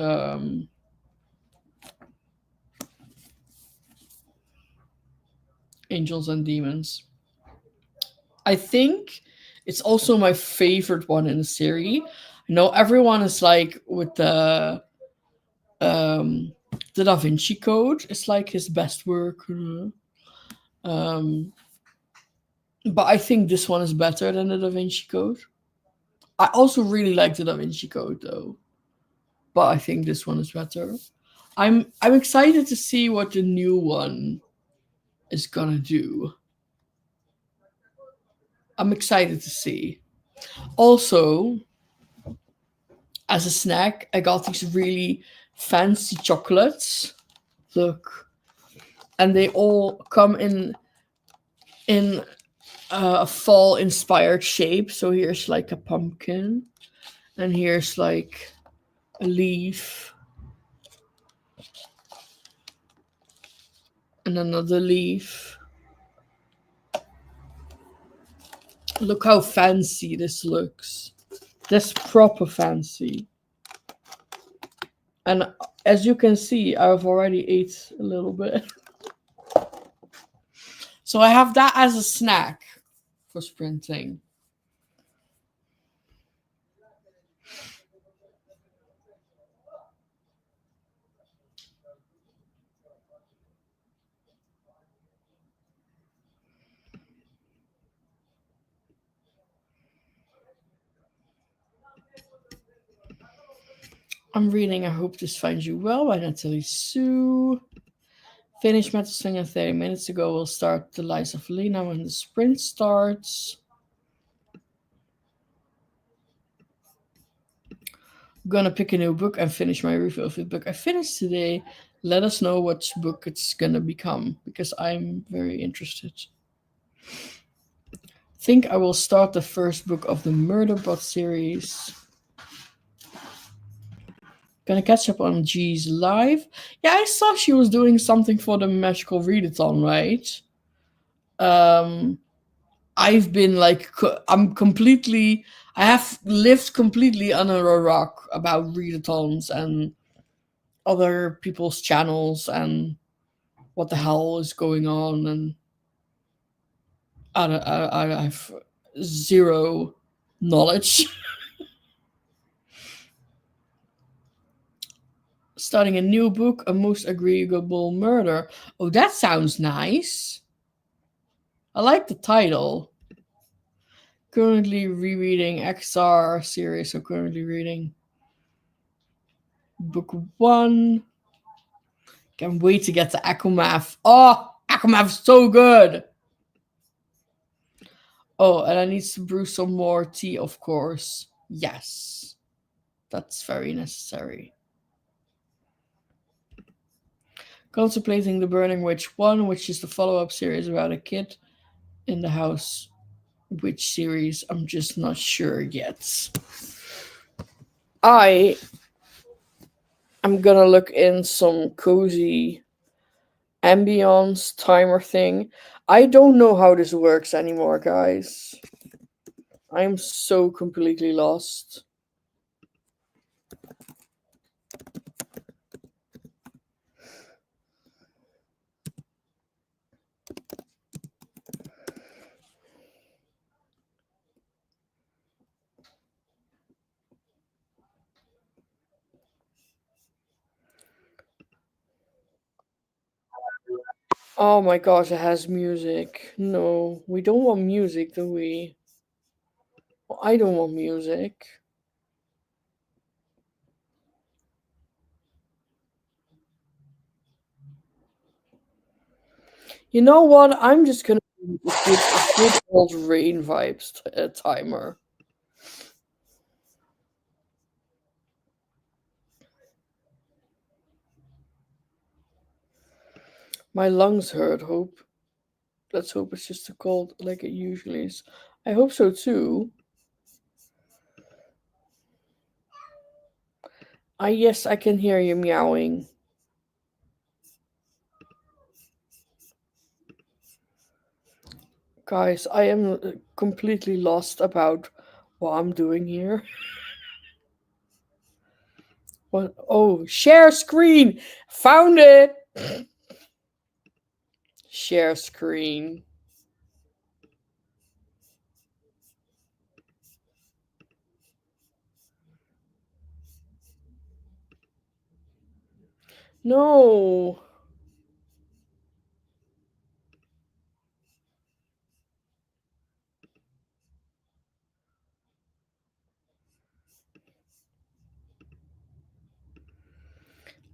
Angels and Demons. I think it's also my favorite one in the series. I know everyone is like with um the Da Vinci Code. It's like his best work. Um, but I think this one is better than the Da Vinci Code. I also really like the Da Vinci Code though, but I think this one is better. I'm excited to see what the new one is gonna do. I'm excited to see. Also, as a snack, I got these really fancy chocolates. Look, and they all come in a fall inspired shape. So here's like a pumpkin, and here's like a leaf, and another leaf. Look how fancy this looks. This proper fancy. And as you can see, I've already ate a little bit. So I have that as a snack for sprinting. I'm reading I Hope This Finds You Well by Natalie Sue. Finished Metal Slinger 30 minutes ago. We'll start The Lies of Lena when the sprint starts. Gonna pick a new book and finish my review of the book I finished today. Let us know which book it's gonna become, because I'm very interested. Think I will start the first book of the Murderbot series. Gonna catch up on G's live. Yeah, I saw she was doing something for the Magical Readathon, right? Um, I've been like, I have lived completely under a rock about readathons and other people's channels and what the hell is going on. And I have zero knowledge. Starting a new book, A Most Agreeable Murder. Oh, that sounds nice. I like the title. Currently rereading XR series, so currently reading book 1. Can't wait to get to Akumath. Oh, Akumath is so good. Oh, and I need to brew some more tea, of course. Yes, that's very necessary. Contemplating the Burning Witch 1, which is the follow-up series about a kid in the house. Which series? I'm just not sure yet. I am gonna look in some cozy ambience timer thing. I don't know how this works anymore, guys. I'm so completely lost. Oh my gosh, it has music. No, we don't want music, do we? Well, I don't want music. You know what? I'm just gonna do a good old rain vibes timer. My lungs hurt. Hope. Let's hope it's just a cold like it usually is. I hope so too. Yes, I can hear you meowing. Guys, I am completely lost about what I'm doing here. What? Oh, share screen! Found it! Share screen. No.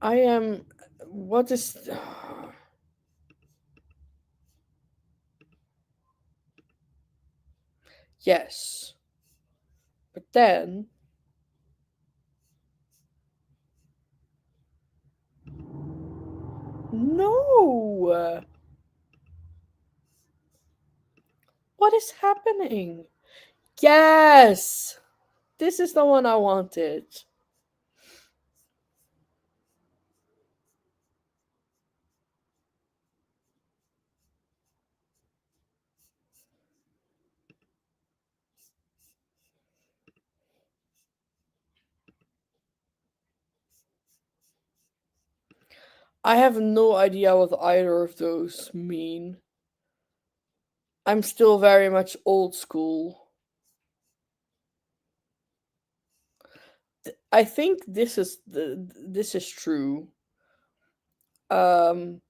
I am. What is. Yes. But then. No! What is happening? Yes! This is the one I wanted. I have no idea what either of those mean. I'm still very much old school. I think this is true. Um,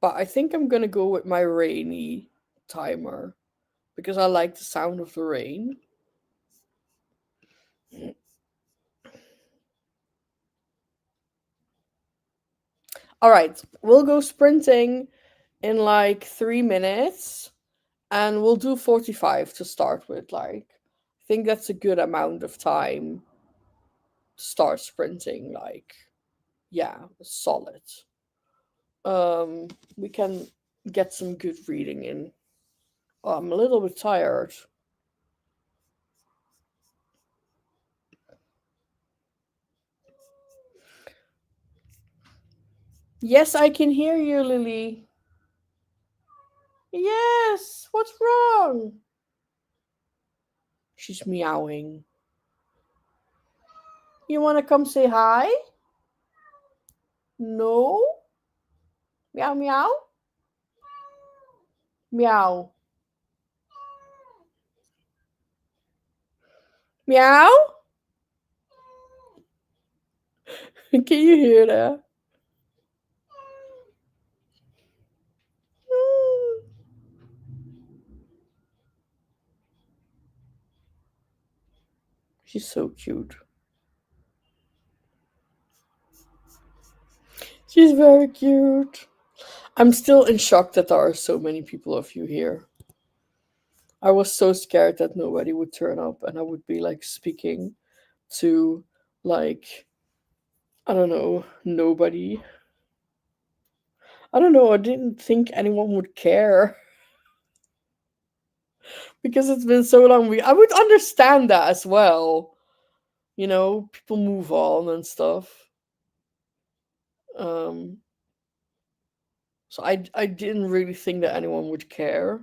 but I think I'm gonna go with my rainy timer because I like the sound of the rain. All right, we'll go sprinting in like 3 minutes, and we'll do 45 to start with. Like, I think that's a good amount of time to start sprinting. Like, yeah, solid. We can get some good reading in. Oh, I'm a little bit tired. Yes, I can hear you, Lily. Yes, what's wrong? She's meowing. You want to come say hi? No? Meow, meow? Meow. Meow? Can you hear that? Mm. She's so cute. She's very cute. I'm still in shock that there are so many people of you here. I was so scared that nobody would turn up and I would be like speaking to like I don't know, nobody. I don't know, I didn't think anyone would care because it's been so long. I would understand that as well. You know, people move on and stuff. Um so I didn't really think that anyone would care,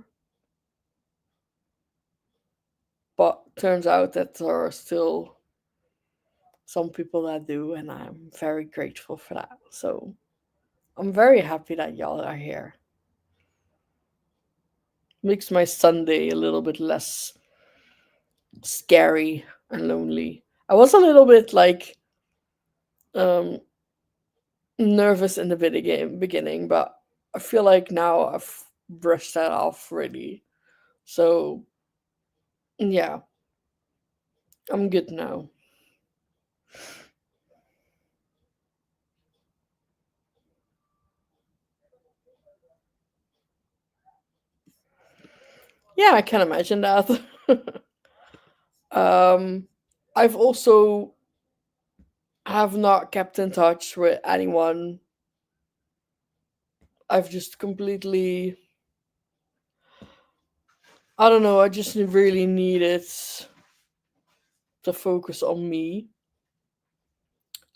but turns out that there are still some people that do, and I'm very grateful for that. So I'm very happy that y'all are here. Makes my Sunday a little bit less scary and lonely. I was a little bit like um nervous in the beginning, but I feel like now I've brushed that off really. So yeah, I'm good now. Yeah, I can imagine that. um I've also have not kept in touch with anyone I've just completely, I don't know, I just really needed to focus on me.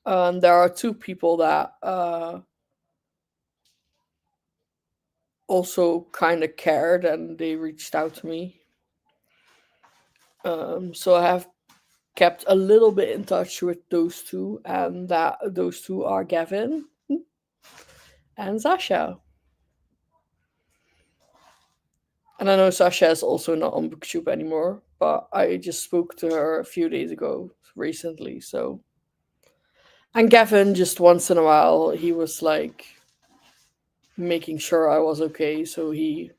There are two people that also kind of cared and they reached out to me. So I have kept a little bit in touch with those two, and that those two are Gavin and Sasha. And I know Sasha is also not on BookTube anymore, but I just spoke to her a few days ago recently. So, and Gavin, just once in a while, he was like making sure I was okay. So he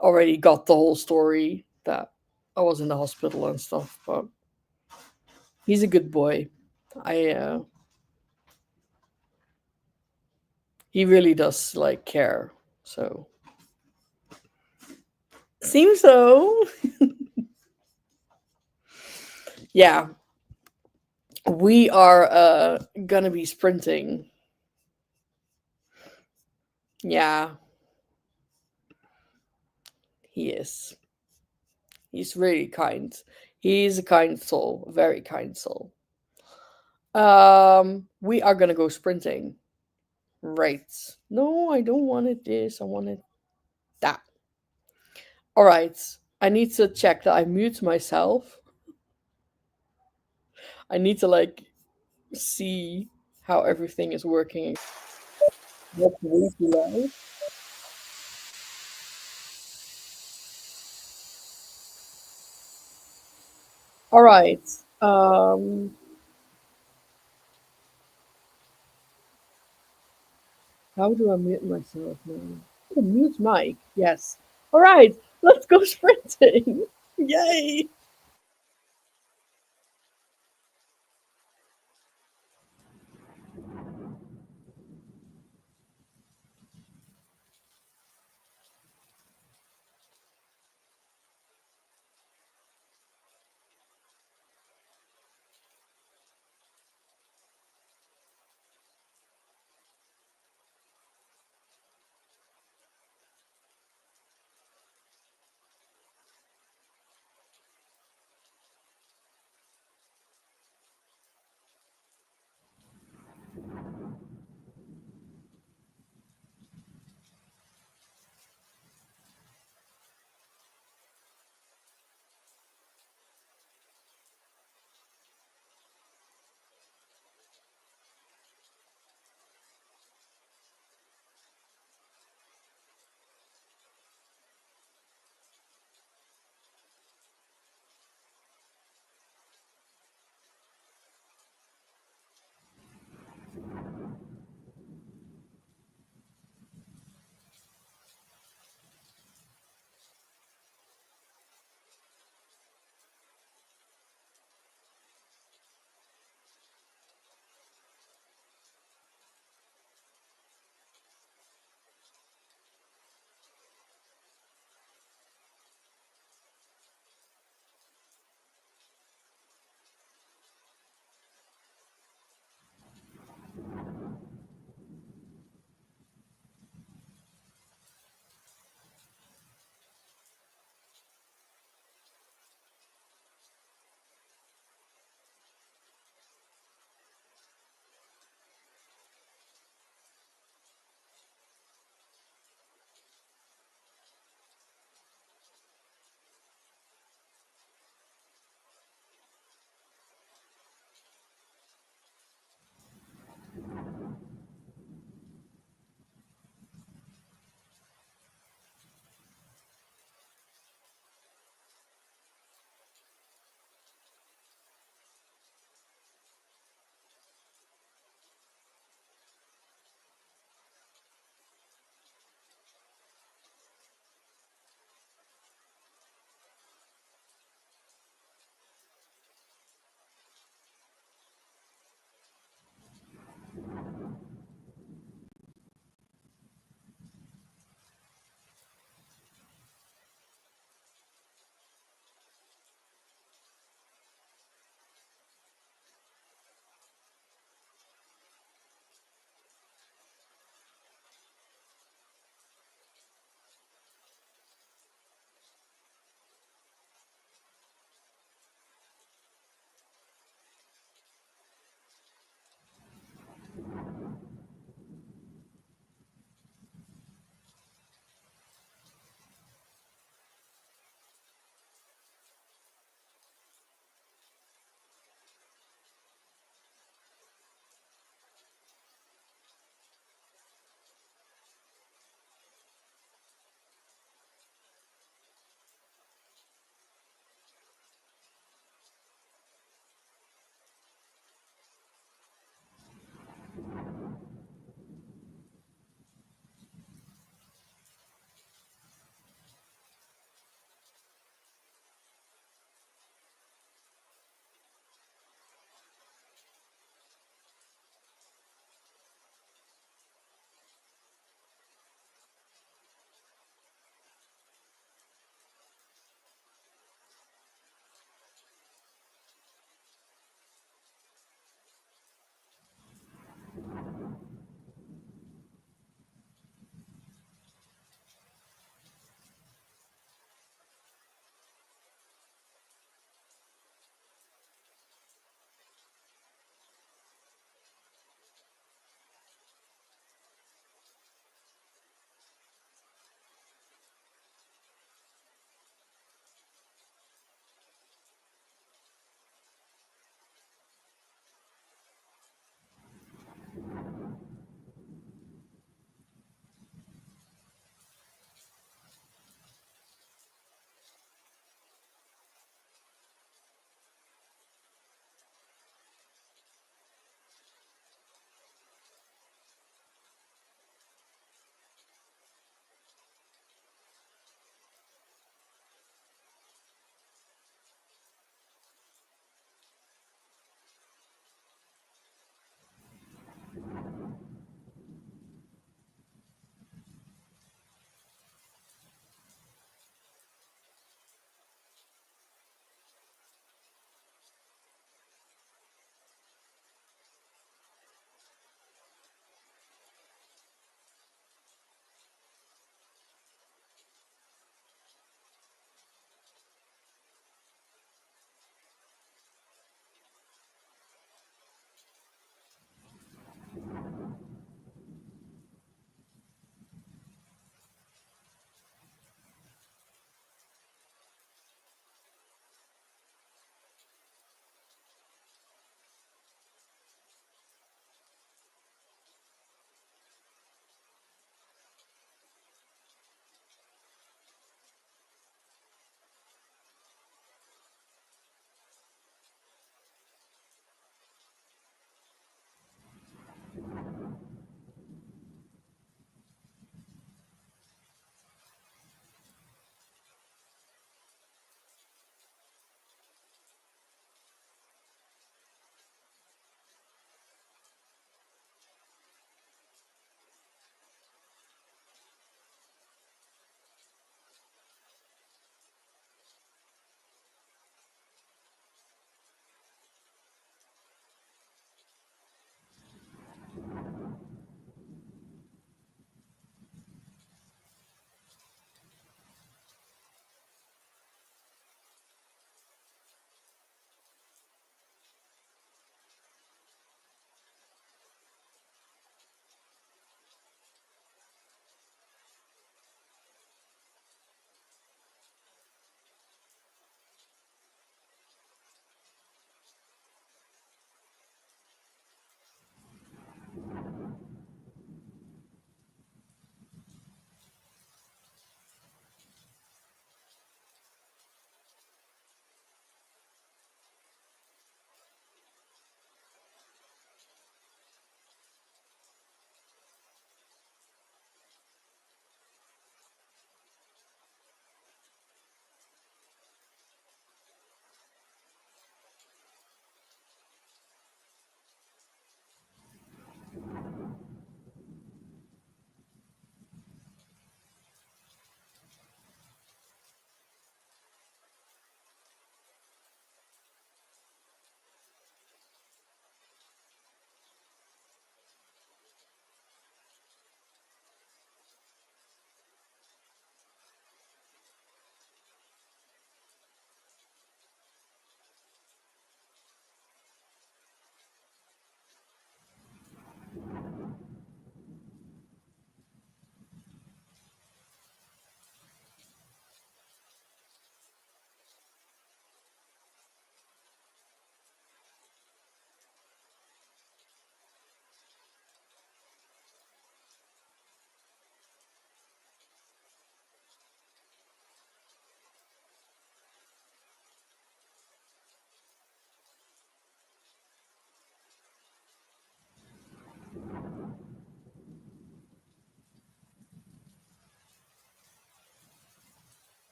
already got the whole story that I was in the hospital and stuff. But he's a good boy. I He really does like care. So seems so. Yeah, we are gonna be sprinting. Yeah, he is. He's really kind. He's a kind soul, a very kind soul. We are gonna go sprinting. Right. No, I don't want it this. I want it that. All right. I need to check that I mute myself. I need to like see how everything is working. That's way too loud. All right. Um, how do I mute myself now? Oh, mute mic. Yes. All right. Let's go sprinting. Yay.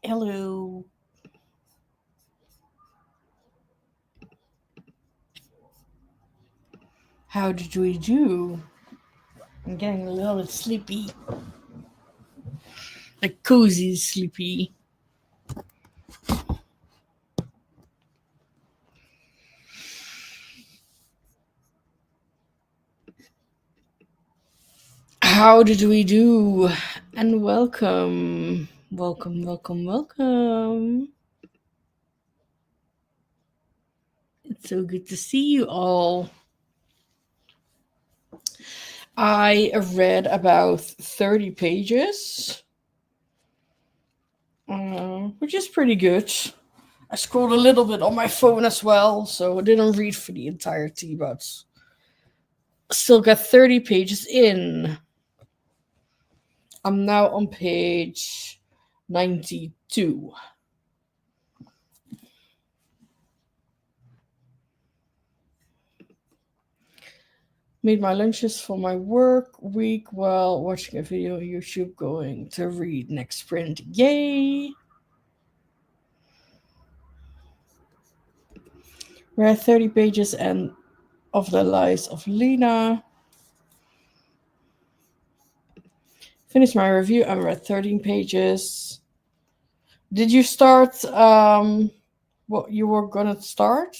Hello. How did we do? I'm getting a little bit sleepy. Like cozy sleepy. How did we do? And welcome. Welcome, welcome, welcome. It's so good to see you all. I read about 30 pages, which is pretty good. I scrolled a little bit on my phone as well, so I didn't read for the entirety, but still got 30 pages in. I'm now on page 92. Made my lunches for my work week while watching a video on YouTube. Going to read next sprint. Yay! Read 30 pages and of the lives of Lena. Finished my review. I read 13 pages. Did you start what you were gonna start?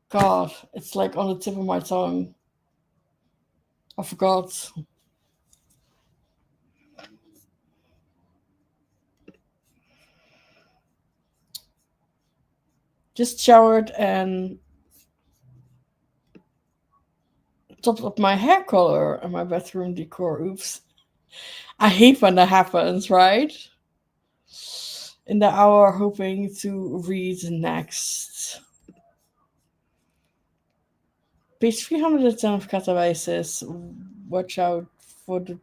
God, it's like on the tip of my tongue. I forgot. Just showered and topped up my hair color and my bathroom decor. Oops. I hate when that happens, right? In the hour, hoping to read next. Page 310 of Katalysis. Watch out for the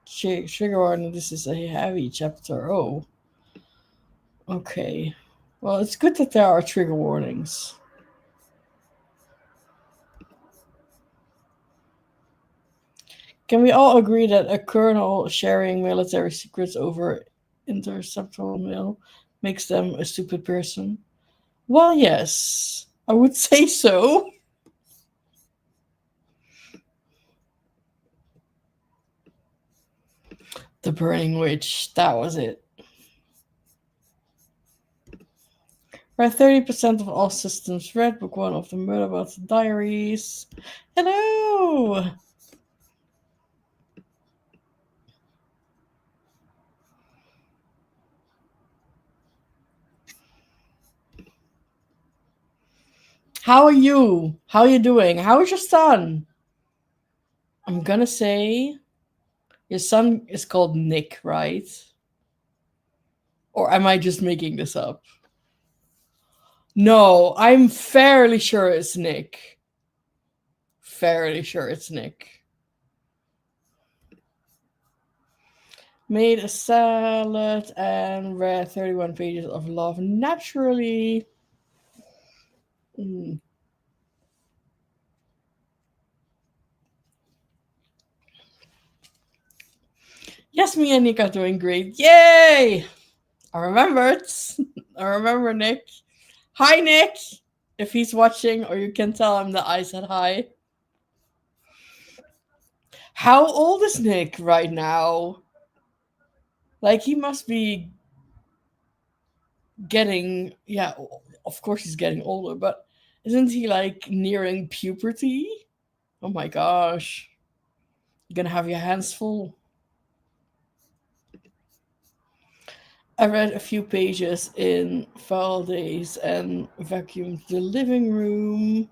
trigger warning. This is a heavy chapter. Oh. Okay. Well, it's good that there are trigger warnings. Can we all agree that a colonel sharing military secrets over interceptable mail makes them a stupid person? Well, yes, I would say so. The Burning Witch, that was it. Read 30% of all systems read, book one of the Murderbot Diaries. Hello! How are you? How are you doing? How is your son? I'm gonna say your son is called Nick, right? Or am I just making this up? No, I'm fairly sure it's Nick. Fairly sure it's Nick. Made a salad and read 31 pages of love naturally. Mm. Yes, me and Nick are doing great. Yay! I remembered. I remember Nick. Hi, Nick! If he's watching, or you can tell him that I said hi. How old is Nick right now? Like, he must be getting, yeah, of course he's getting older, but isn't he like nearing puberty? Oh my gosh. You're gonna have your hands full. I read a few pages in Foul Days and vacuumed the living room.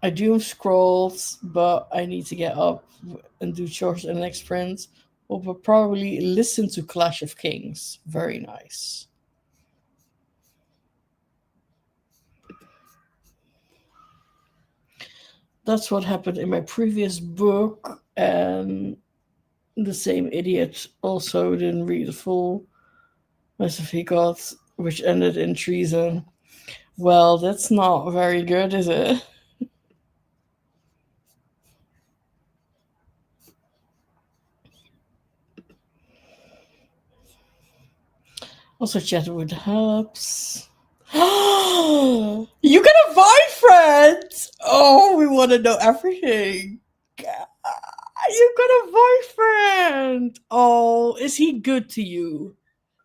I doom scrolled, but I need to get up and do chores in the next sprint. Will probably listen to Clash of Kings. Very nice. That's what happened in my previous book, and the same idiot also didn't read the full Mass of Got, which ended in treason. Well, that's not very good, is it? Also chatted with Hubs. You got a boyfriend! Oh, we want to know everything. You got a boyfriend! Oh, is he good to you?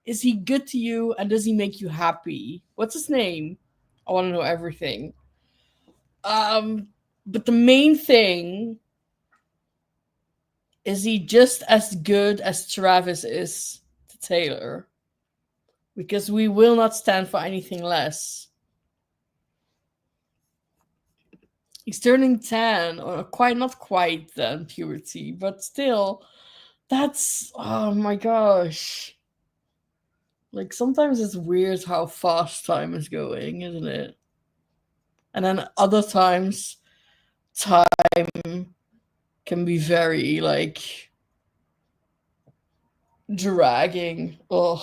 Is he good to you and does he make you happy? What's his name? I want to know everything. Um, but the main thing is he just as good as Travis is to Taylor? Because we will not stand for anything less. He's turning 10, or quite not quite then puberty, but still, that's oh my gosh. Like sometimes it's weird how fast time is going, isn't it? And then other times time can be very like dragging. Ugh.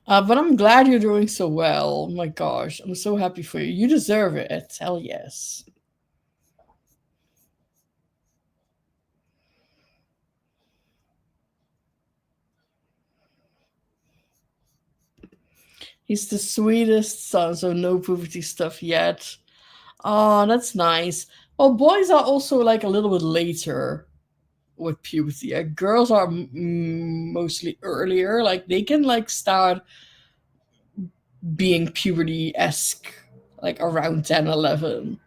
But I'm glad you're doing so well. Oh my gosh, I'm so happy for you. You deserve it. Hell yes. He's the sweetest son, so no puberty stuff yet. Oh, that's nice. Well, boys are also like a little bit later with puberty. Girls are mostly earlier. Like they can like start being puberty esque like around 10, 11.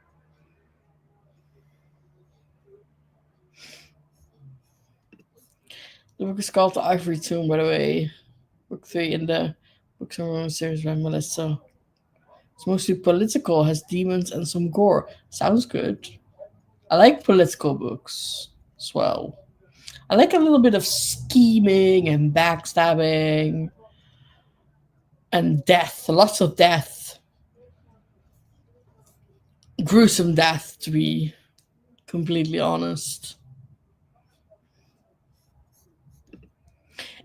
The book is called The Ivory Tomb, by the way. Book three in the Books and Romance series by Melissa. It's mostly political, has demons and some gore. Sounds good. I like political books as well. I like a little bit of scheming and backstabbing and death. Lots of death. Gruesome death, to be completely honest.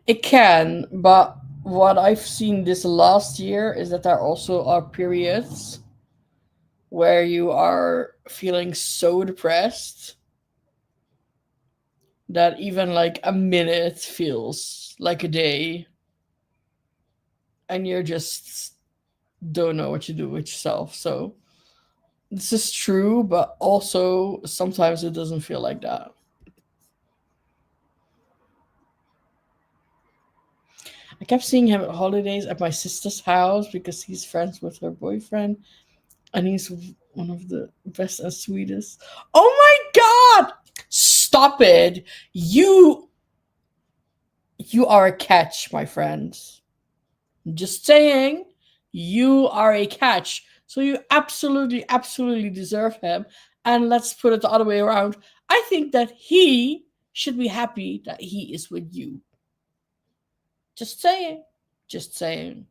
It can, but what I've seen this last year is that there also are periods where you are feeling so depressed that even like a minute feels like a day and you're just don't know what to do with yourself. So this is true, but also sometimes it doesn't feel like that. I kept seeing him at holidays at my sister's house because he's friends with her boyfriend and he's one of the best and sweetest. Oh my god! Stop it! You are a catch, my friend. Just saying, you are a catch. So you absolutely, absolutely deserve him. And let's put it the other way around. I think that he should be happy that he is with you. Just saying. Just saying.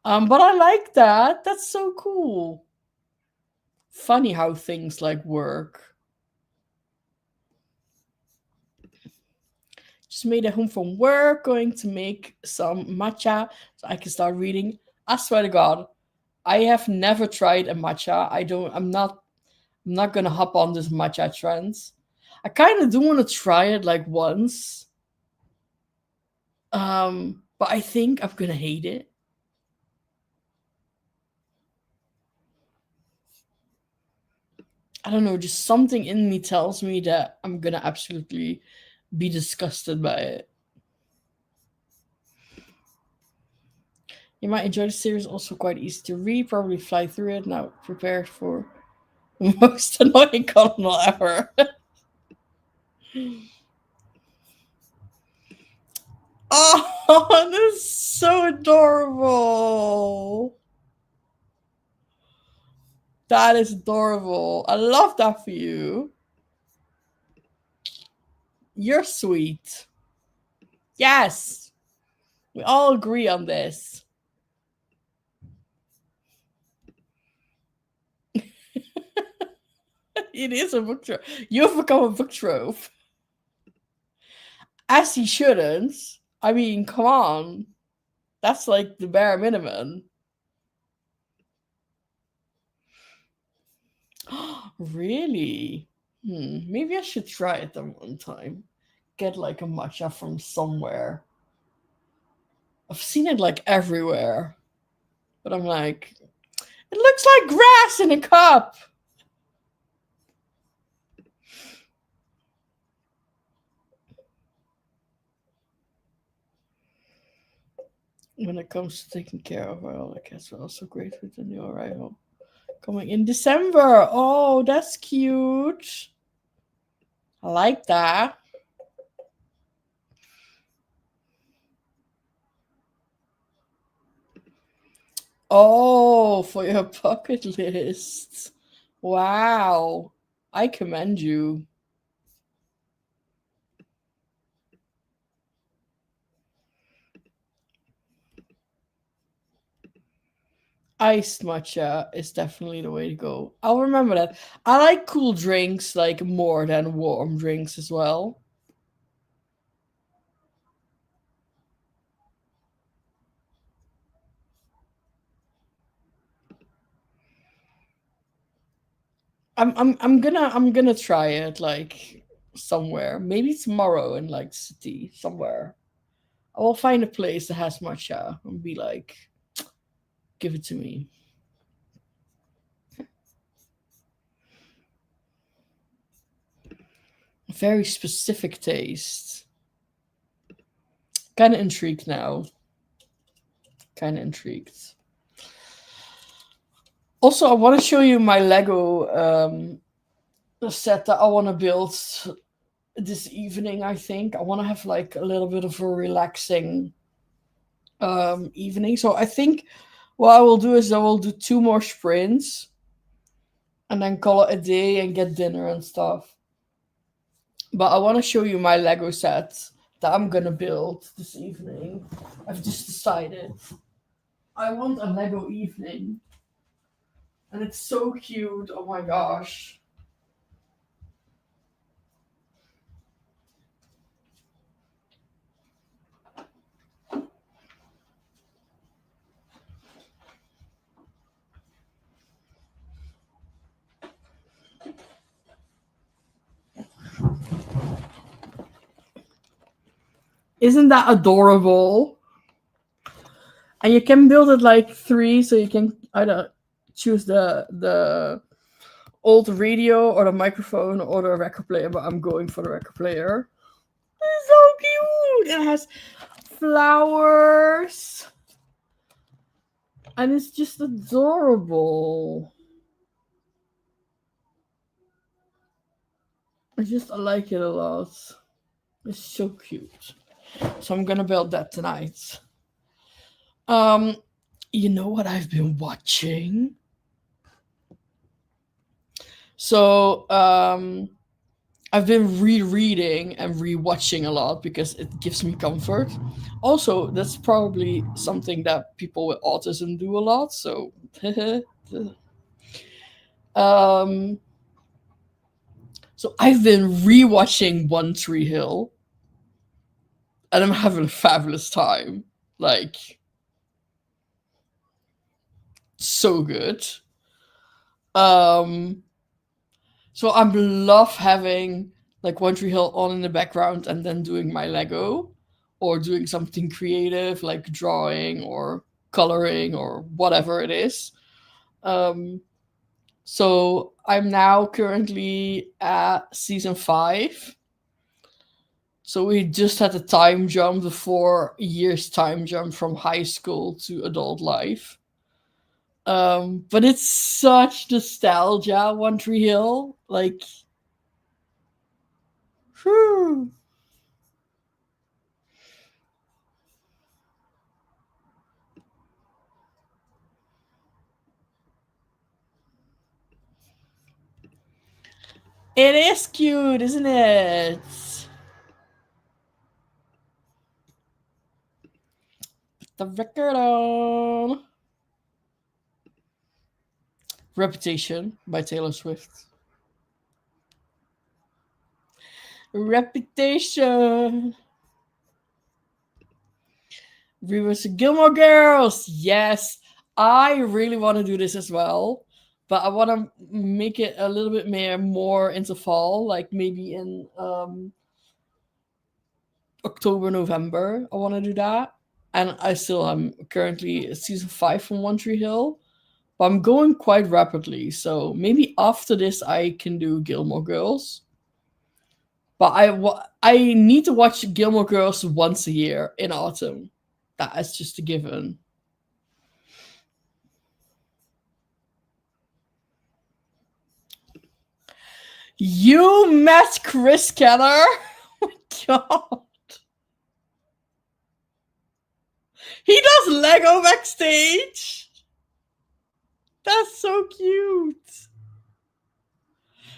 But I like that. That's so cool. Funny how things like work. Just made it home from work, going to make some matcha so I can start reading. I swear to God, I have never tried a matcha. I'm not gonna hop on this matcha trend. I kind of do want to try it like once. But I think I'm gonna hate it. I don't know, just something in me tells me that I'm gonna absolutely be disgusted by it. You might enjoy the series, also quite easy to read, probably fly through it. Now prepared for the most annoying colonel ever. Oh, this is so adorable. That is adorable. I love that for you. You're sweet. Yes, we all agree on this. It is a book trove. You've become a book trove. As he shouldn't. I mean, come on. That's like the bare minimum. Really? Maybe I should try it then one time. get like a matcha from somewhere. I've seen it like everywhere, but I'm like, it looks like grass in a cup. When it comes to taking care of our other cats, we're also great with the new arrival coming in December. Oh, that's cute. I like that. Oh, for your bucket list. Wow. I commend you. Iced matcha is definitely the way to go. I'll remember that. I like cool drinks like more than warm drinks as well. I'm gonna try it like somewhere. Maybe tomorrow in like city somewhere. I will find a place that has matcha and be like, give it to me. Very specific taste. Kind of intrigued now. Kind of intrigued. Also, I want to show you my Lego set that I want to build this evening. I think I want to have like a little bit of a relaxing evening. So I think what I will do is I will do two more sprints and then call it a day and get dinner and stuff. But I want to show you my Lego set that I'm gonna build this evening. I've just decided I want a Lego evening, and it's so cute. Oh my gosh! Isn't that adorable? And you can build it like three, so you can either choose the old radio or the microphone or the record player. But I'm going for the record player. It's so cute. It has flowers, and it's just adorable. I like it a lot. It's so cute. So I'm gonna build that tonight. Um, you know what I've been watching? So I've been rereading and rewatching a lot because it gives me comfort. Also, that's probably something that people with autism do a lot. So, um, so I've been rewatching One Tree Hill, and I'm having a fabulous time. Like, so good. Um, so I love having like One Tree Hill on in the background and then doing my Lego or doing something creative like drawing or coloring or whatever it is. Um, so I'm now currently at season 5. So we just had a time jump, the 4 years time jump from high school to adult life. But it's such nostalgia, One Tree Hill. Like, whew. It is cute, isn't it? Put the record on. Reputation by Taylor Swift. Reputation. Rivers Gilmore Girls. Yes, I really want to do this as well, but I want to make it a little bit more into fall, like maybe in October, November. I want to do that. And I still am currently at season 5 from One Tree Hill. But I'm going quite rapidly. So maybe after this, I can do Gilmore Girls. But I need to watch Gilmore Girls once a year in autumn. That is just a given. You met Chris Keller? Oh my god. He does Lego backstage. That's so cute.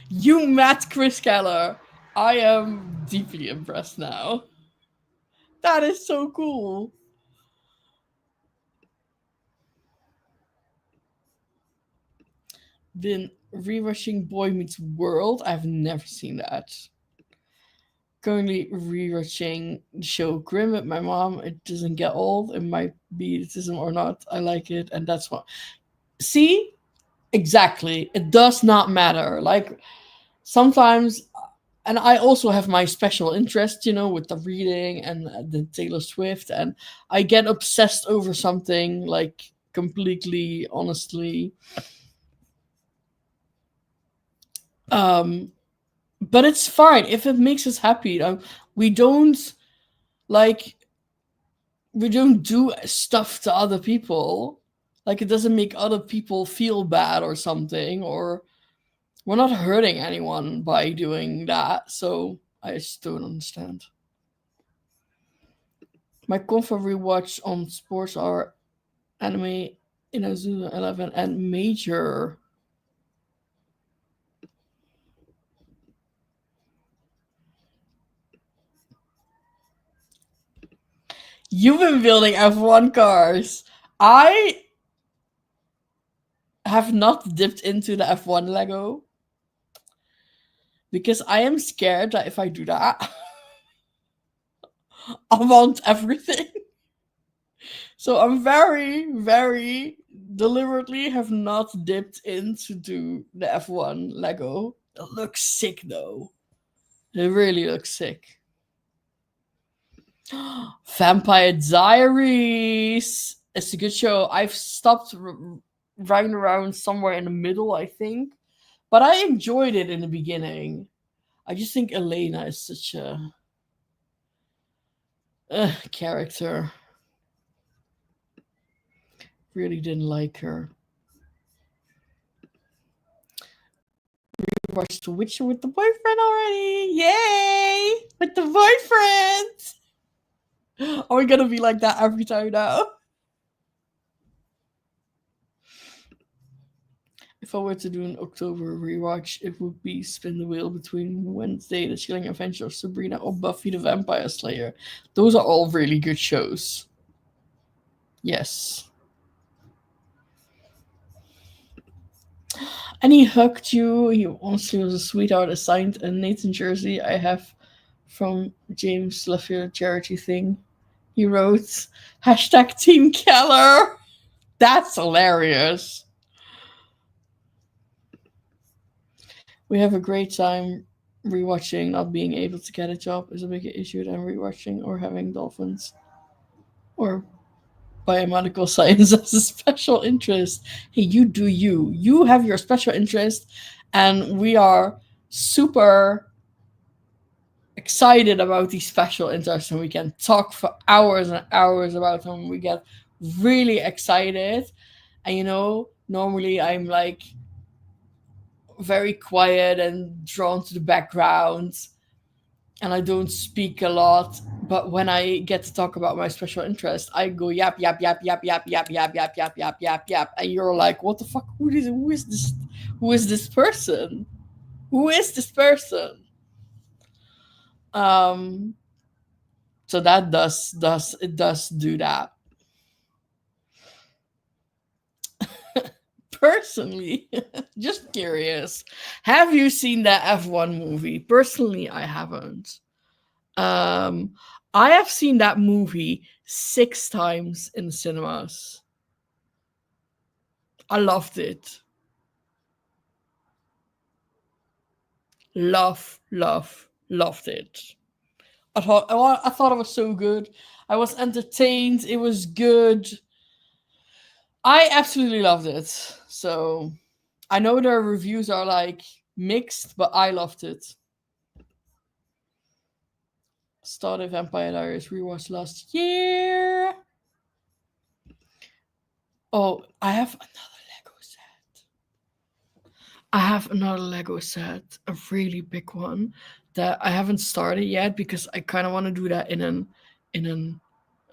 You met Chris Keller. I am deeply impressed now. That is so cool. Been rewatching Boy Meets World. I've never seen that. Currently rewatching the show Grimm with my mom. It doesn't get old. It might be autism or not. I like it, and that's what. See, exactly. It does not matter. Like sometimes, and I also have my special interest, with the reading and the Taylor Swift, and I get obsessed over something like completely, honestly. Um, but it's fine if it makes us happy. We don't like we don't do stuff to other people. Like it doesn't make other people feel bad or something, or we're not hurting anyone by doing that. So I just don't understand. My comfort rewatch on sports are anime Inazuma 11 and Major. You've been building F1 cars. I have not dipped into the F1 Lego because I am scared that if I do that, I want everything. So I'm very, very deliberately have not dipped into the F1 Lego. It looks sick though. It really looks sick. Vampire Diaries. It's a good show. I've stopped running around somewhere in the middle, I think. But I enjoyed it in the beginning. I just think Elena is such a character. Really didn't like her. We watched The Witcher with the boyfriend already. Yay! With the boyfriend! Are we gonna be like that every time now? If I were to do an October rewatch, it would be Spin the Wheel between Wednesday, The Chilling Adventure of Sabrina, or Buffy the Vampire Slayer. Those are all really good shows. Yes. And he hugged you. He honestly was a sweetheart. I signed a Nathan jersey I have from James Lafayette charity thing. He wrote hashtag Team Keller. That's hilarious. We have a great time rewatching. Not being able to get a job is a bigger issue than rewatching or having dolphins or biomedical science as a special interest. Hey, you do you. You have your special interest, and we are super excited about these special interests, and we can talk for hours and hours about them. We get really excited, and normally I'm like very quiet and drawn to the background, and I don't speak a lot. But when I get to talk about my special interest, I go yap yap yap yap yap yap yap yap yap yap yap yap, and you're like, "What the fuck? Who is this? Who is this person? Who is this person?" Um, so that does do that. Personally, just curious, have you seen that F1 movie? Personally, I haven't. Um, I have seen that movie 6 times in the cinemas. I loved it. Loved it. I thought it was so good. I was entertained. It was good. I absolutely loved it. So I know their reviews are like mixed, but I loved it. Started Vampire Diaries rewatched last year. Oh, I have another Lego set. I have another Lego set, a really big one that I haven't started yet because I kind of want to do that in an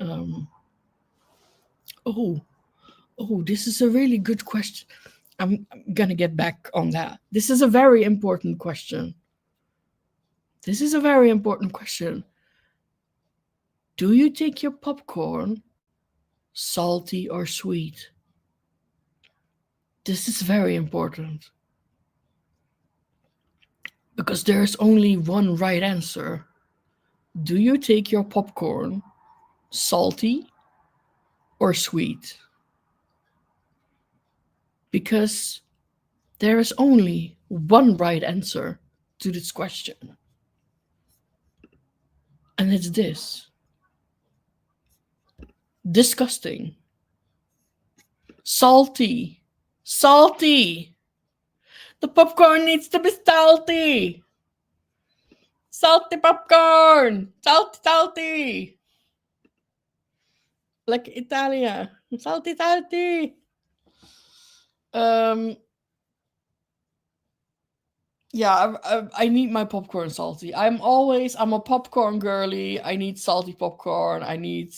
um oh, this is a really good question. I'm gonna get back on that. This is a very important question. This is a very important question. Do you take your popcorn salty or sweet? This is very important because there's only one right answer. Do you take your popcorn salty or sweet? Because there is only one right answer to this question, and it's this: disgusting. Salty. Salty. The popcorn needs to be salty. Salty popcorn. Salty, salty. Like Italia. Salty, salty. Um, yeah, I need my popcorn salty. I'm a popcorn girly. I need salty popcorn. I need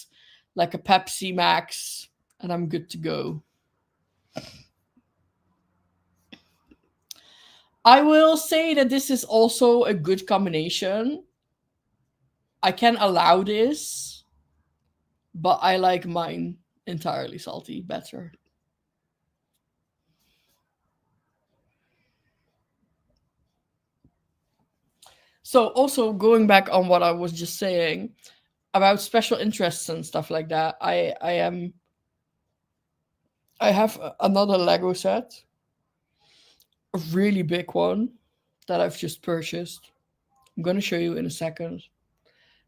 like a Pepsi Max, and I'm good to go. I will say that this is also a good combination. I can allow this, but I like mine entirely salty better. So also going back on what I was just saying about special interests and stuff like that, I have another Lego set, a really big one that I've just purchased. I'm gonna show you in a second.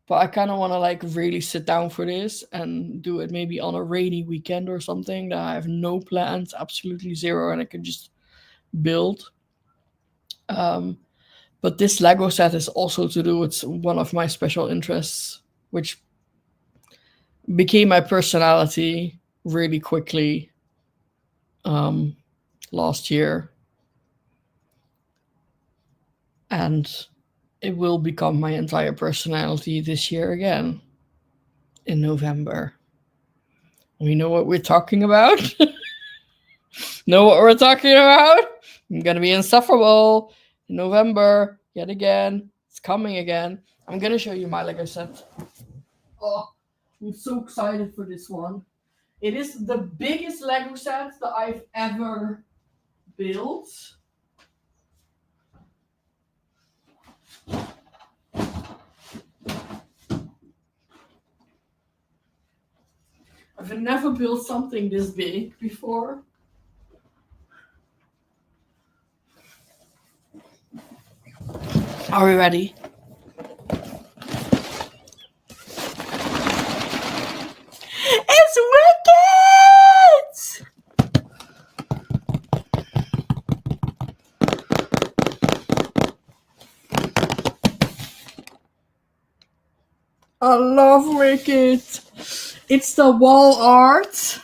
But I kind of want to like really sit down for this and do it maybe on a rainy weekend or something that I have no plans, absolutely zero, and I can just build. Um, but this Lego set is also to do with one of my special interests, which became my personality really quickly um, last year, and it will become my entire personality this year again in November. We know what we're talking about. Know what we're talking about? I'm gonna be insufferable in November yet again. It's coming again. I'm gonna show you my Lego set. Oh, I'm so excited for this one. It is the biggest Lego set that I've ever built. I've never built something this big before. Are we ready? It's wicked! I love Wicked. It's the wall art.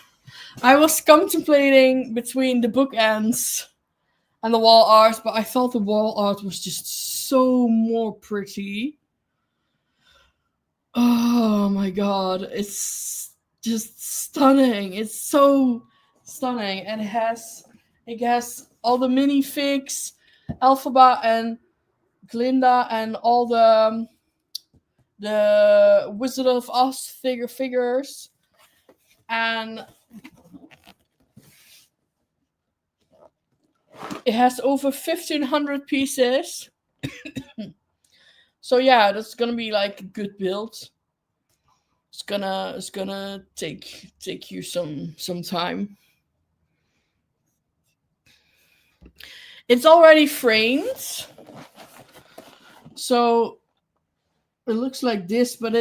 I was contemplating between the bookends and the wall art, but I thought the wall art was just so more pretty. Oh my god, it's just stunning. It's so stunning, and it has all the minifigs, Alphaba and Glinda, and all the Wizard of Oz figures, and it has over 1,500 pieces. So yeah, that's gonna be like a good build. It's gonna take you some time. It's already framed, so It looks like this, but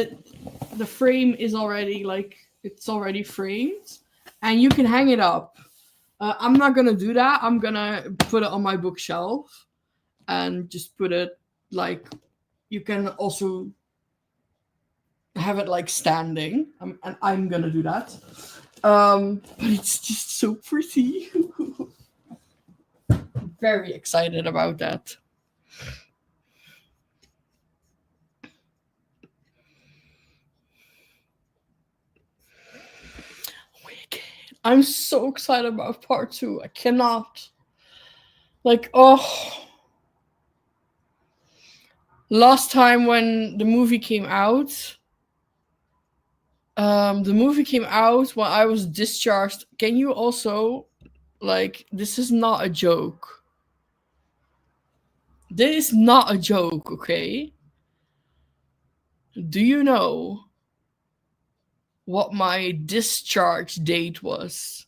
the frame is already like it's already framed, and you can hang it up. I'm not gonna do that. I'm gonna put it on my bookshelf and just put it like you can also have it like standing, and I'm gonna do that. But it's just so pretty. Very excited about that. Wicked. I'm so excited about part two. I cannot. Like, oh. Last time when the movie came out when I was discharged. Can you also, like, this is not a joke. This is not a joke, okay? Do you know what my discharge date was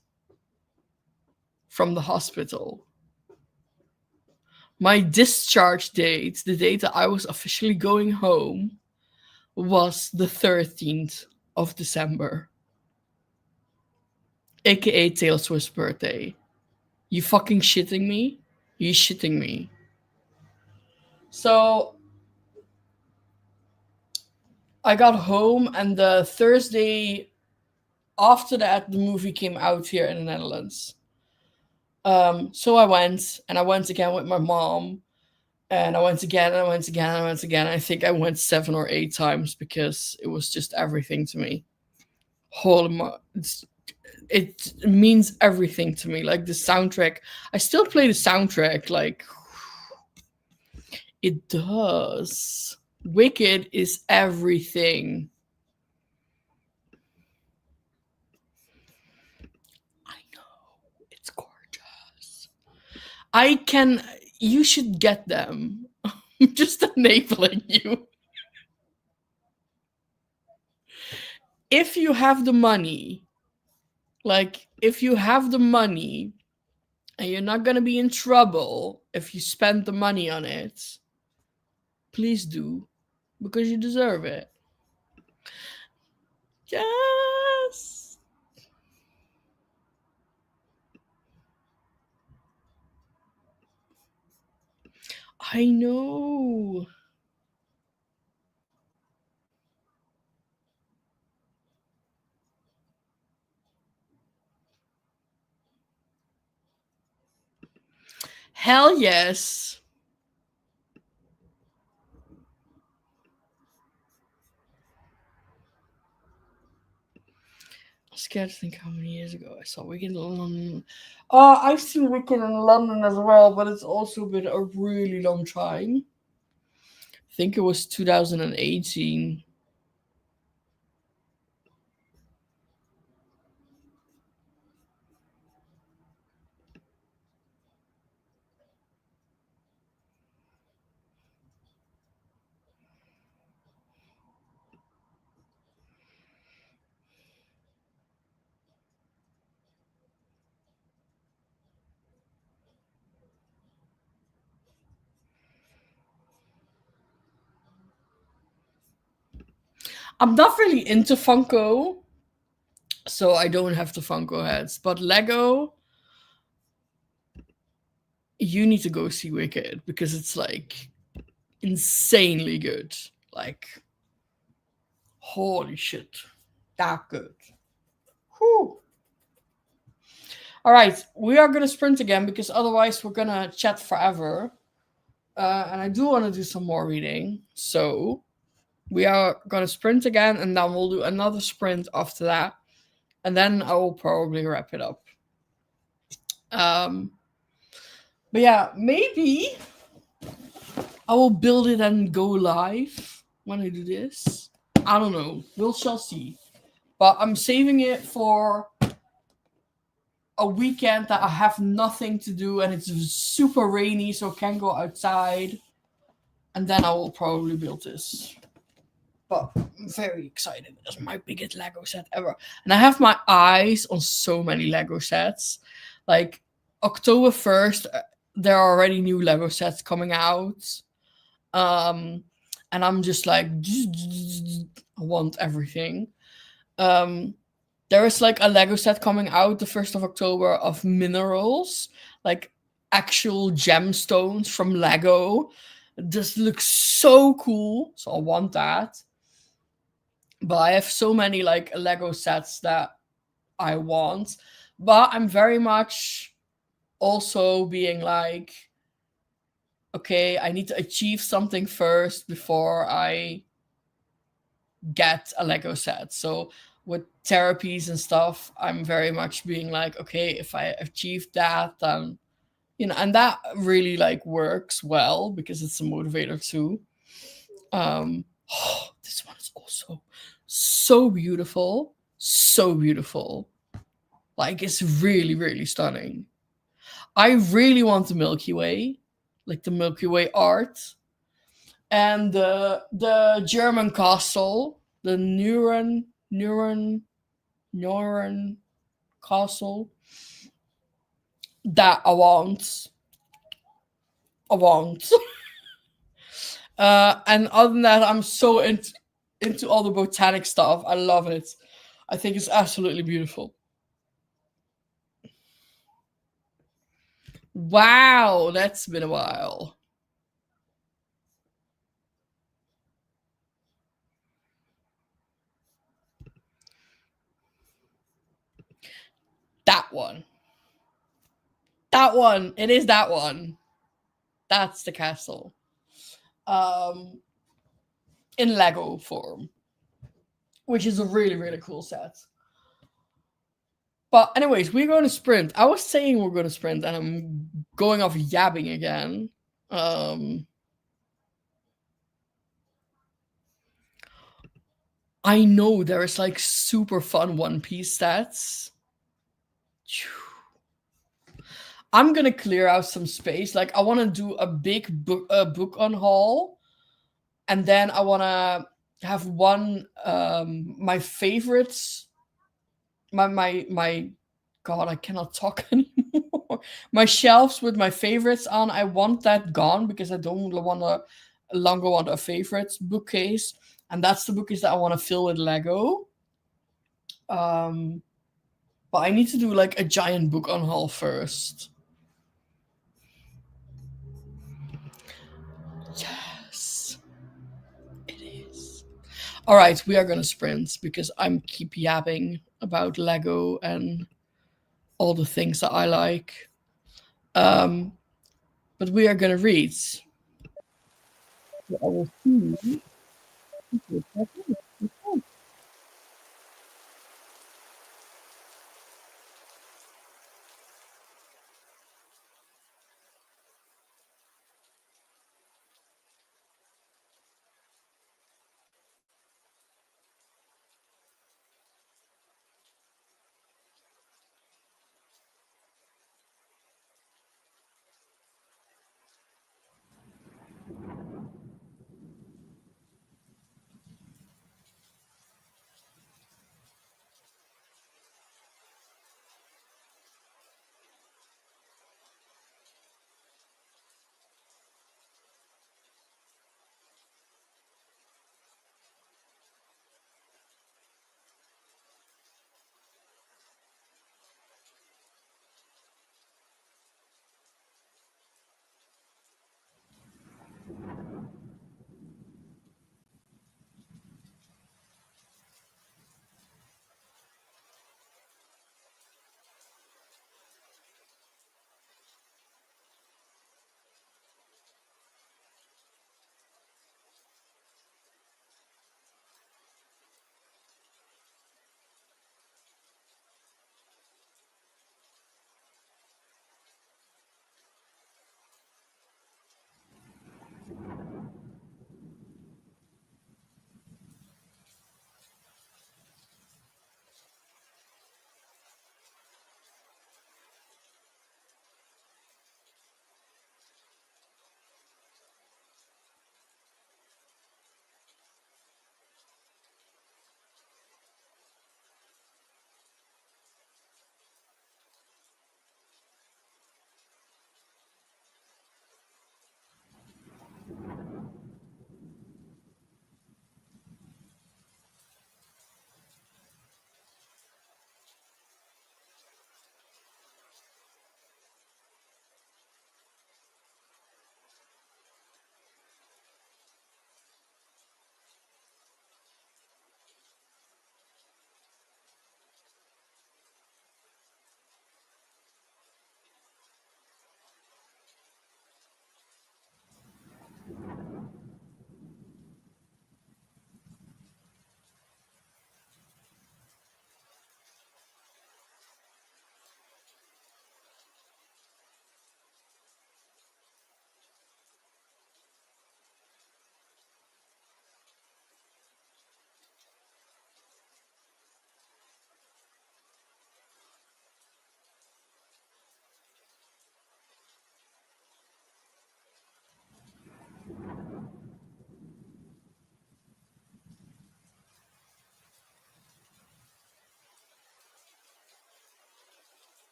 from the hospital? My discharge date, the date that I was officially going home, was the 13th of December, aka Taylor Swift's birthday. You fucking shitting me? You shitting me? So I got home, and the Thursday after that, the movie came out here in the Netherlands. So I went, and I went again with my mom, and I went again, and I went again, and I went again. I think I went 7 or 8 times because it was just everything to me. It means everything to me. Like the soundtrack, I still play the soundtrack. Like it does. Wicked is everything. I know it's gorgeous. I can. You should get them. I'm just enabling you. If you have the money, like if you have the money, and you're not gonna be in trouble if you spend the money on it, please do, because you deserve it. Yes. I know. Hell yes. I'm scared to think how many years ago I saw Wicked in London. I've seen Wicked in London as well, but it's also been a really long time. I think it was 2018. I'm not really into Funko, so I don't have the Funko heads. But Lego, you need to go see Wicked because it's like insanely good. Like, holy shit, that good. Whew. All right, we are gonna sprint again because otherwise we're gonna chat forever. And I do want to do some more reading, so we are gonna sprint again, and then we'll do another sprint after that, and then I will probably wrap it up. Um, but yeah, maybe I will build it and go live when I do this. I don't know. We'll shall see. But I'm saving it for a weekend that I have nothing to do and it's super rainy, so I can't go outside. And then I will probably build this. But I'm very excited. It's my biggest Lego set ever. And I have my eyes on so many Lego sets. Like October 1st, there are already new Lego sets coming out. Um, and I'm just like, I want everything. Um, there is like a Lego set coming out the 1st of October of minerals, like actual gemstones from Lego. This looks so cool. So I want that. But I have so many like Lego sets that I want. But I'm very much also being like, okay, I need to achieve something first before I get a Lego set. So with therapies and stuff, I'm very much being like, okay, if I achieve that, then and that really like works well because it's a motivator too. This one is also so beautiful, so beautiful. Like it's really, really stunning. I really want the Milky Way, like the Milky Way art, and the German castle, the Neuron castle. That I want. I want. And other than that, I'm so into all the botanic stuff. I love it. I think it's absolutely beautiful. Wow, that's been a while. That one. That one. It is that one. That's the castle. Um, in Lego form, which is a really, really cool set. But anyways, we're going to sprint. I was saying we're going to sprint, and I'm going off yabbing again. Um, I know there is like super fun One Piece stats. I'm gonna clear out some space. Like I want to do a big book on haul, and then I want to have one my favorites. My God, I cannot talk anymore. My shelves with my favorites on. I want that gone because I don't want to longer want a favorites bookcase, and that's the bookcase that I want to fill with Lego. Um, but I need to do like a giant book on haul first. Yes, it is. All right, we are gonna sprint because I'm keep yapping about Lego and all the things that I like. Um, but we are gonna read. I will see.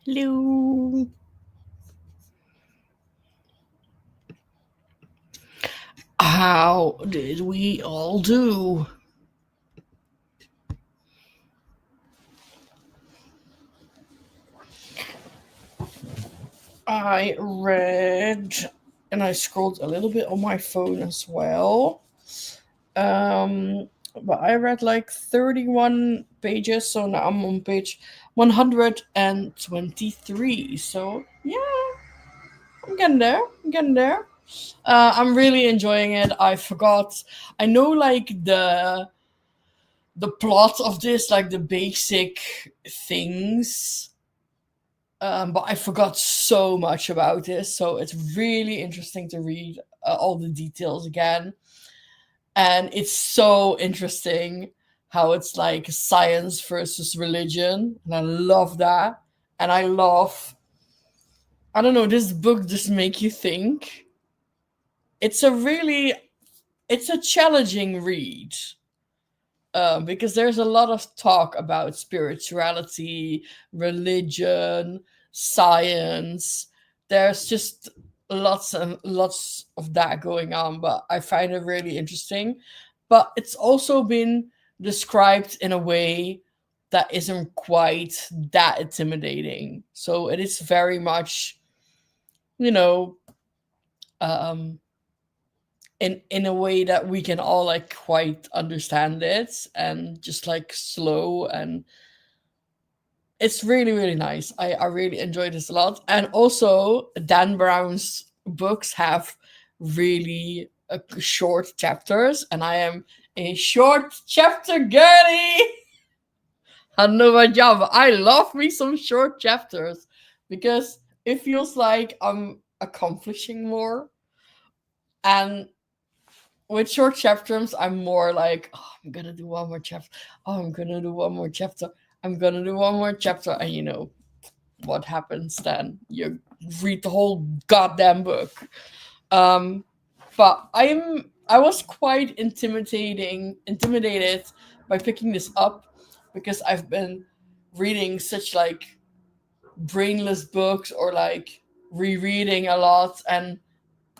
Hello. How did we all do? I read and I scrolled a little bit on my phone as well. Um, but I read like 31 pages, so now I'm on page 123. So yeah, I'm getting there. I'm getting there. I'm really enjoying it. I forgot. I know like the plot of this, like the basic things, but I forgot so much about this. So it's really interesting to read all the details again, and it's so interesting how it's like science versus religion, and I love that. And I love, I don't know, this book just make you think. It's a really, it's a challenging read, because there's a lot of talk about spirituality, religion, science. There's just lots and lots of that going on, but I find it really interesting. But it's also been described in a way that isn't quite that intimidating. So it is very much, you know, um, in a way that we can all like quite understand it, and just like slow, and it's really really nice. I really enjoy this a lot. And also Dan Brown's books have really short chapters, and I am a short chapter girly. I don't know my job, but I love me some short chapters because it feels like I'm accomplishing more. And with short chapters, I'm more like, oh, I'm gonna do one more chapter. Oh, I'm gonna do one more chapter. I'm gonna do one more chapter. And you know what happens then? You read the whole goddamn book. Um, but I was quite intimidated by picking this up because I've been reading such like brainless books, or like rereading a lot. And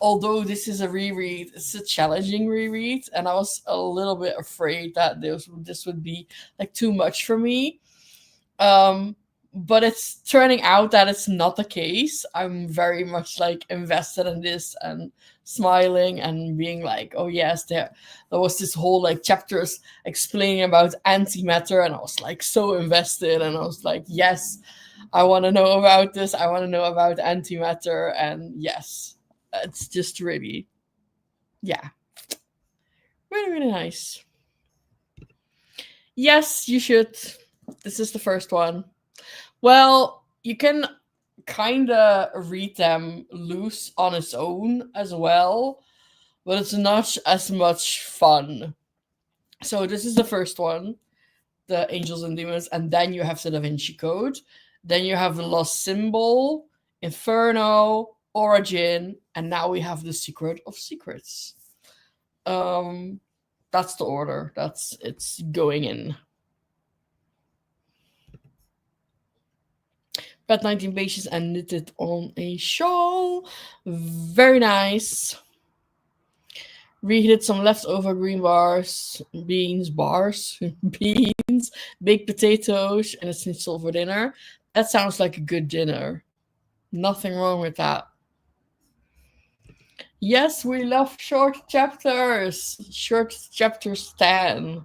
although this is a reread, it's a challenging reread, and I was a little bit afraid that this would be like too much for me. Um, but it's turning out that it's not the case. I'm very much like invested in this, and smiling and being like, oh yes, there was this whole like chapters explaining about antimatter, and I was like so invested, and I was like, yes, I want to know about this. I want to know about antimatter, and yes, it's just really, yeah, really, really nice. Yes, you should. This is the first one. Well, you can kind of read them loose on its own as well, but it's not as much fun. So, this is the first one, the Angels and Demons, and then you have the Da Vinci Code. Then you have the Lost Symbol, Inferno, Origin, and now we have the Secret of Secrets. Um, that's the order. That's it's going in. Got 19 pages and knitted on a shawl. Very nice. Reheated some leftover green beans, baked potatoes, and a schnitzel for dinner. That sounds like a good dinner. Nothing wrong with that. Yes, we love short chapters. Short chapters 10.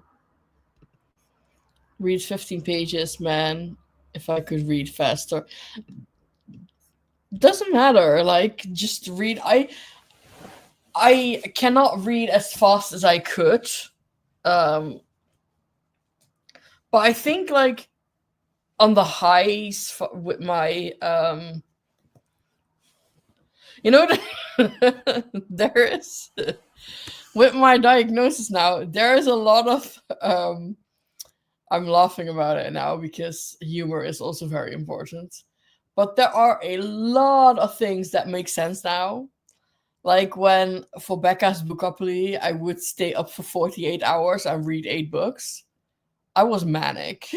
Read 15 pages, man. If I could read faster. Doesn't matter. Like, just read. I cannot read as fast as I could. Um, but I think like on the highs with my you know there is with my diagnosis now, there is a lot of I'm laughing about it now because humor is also very important. But there are a lot of things that make sense now. Like when for Becca's Bookopoly, I would stay up for 48 hours and read 8 books. I was manic.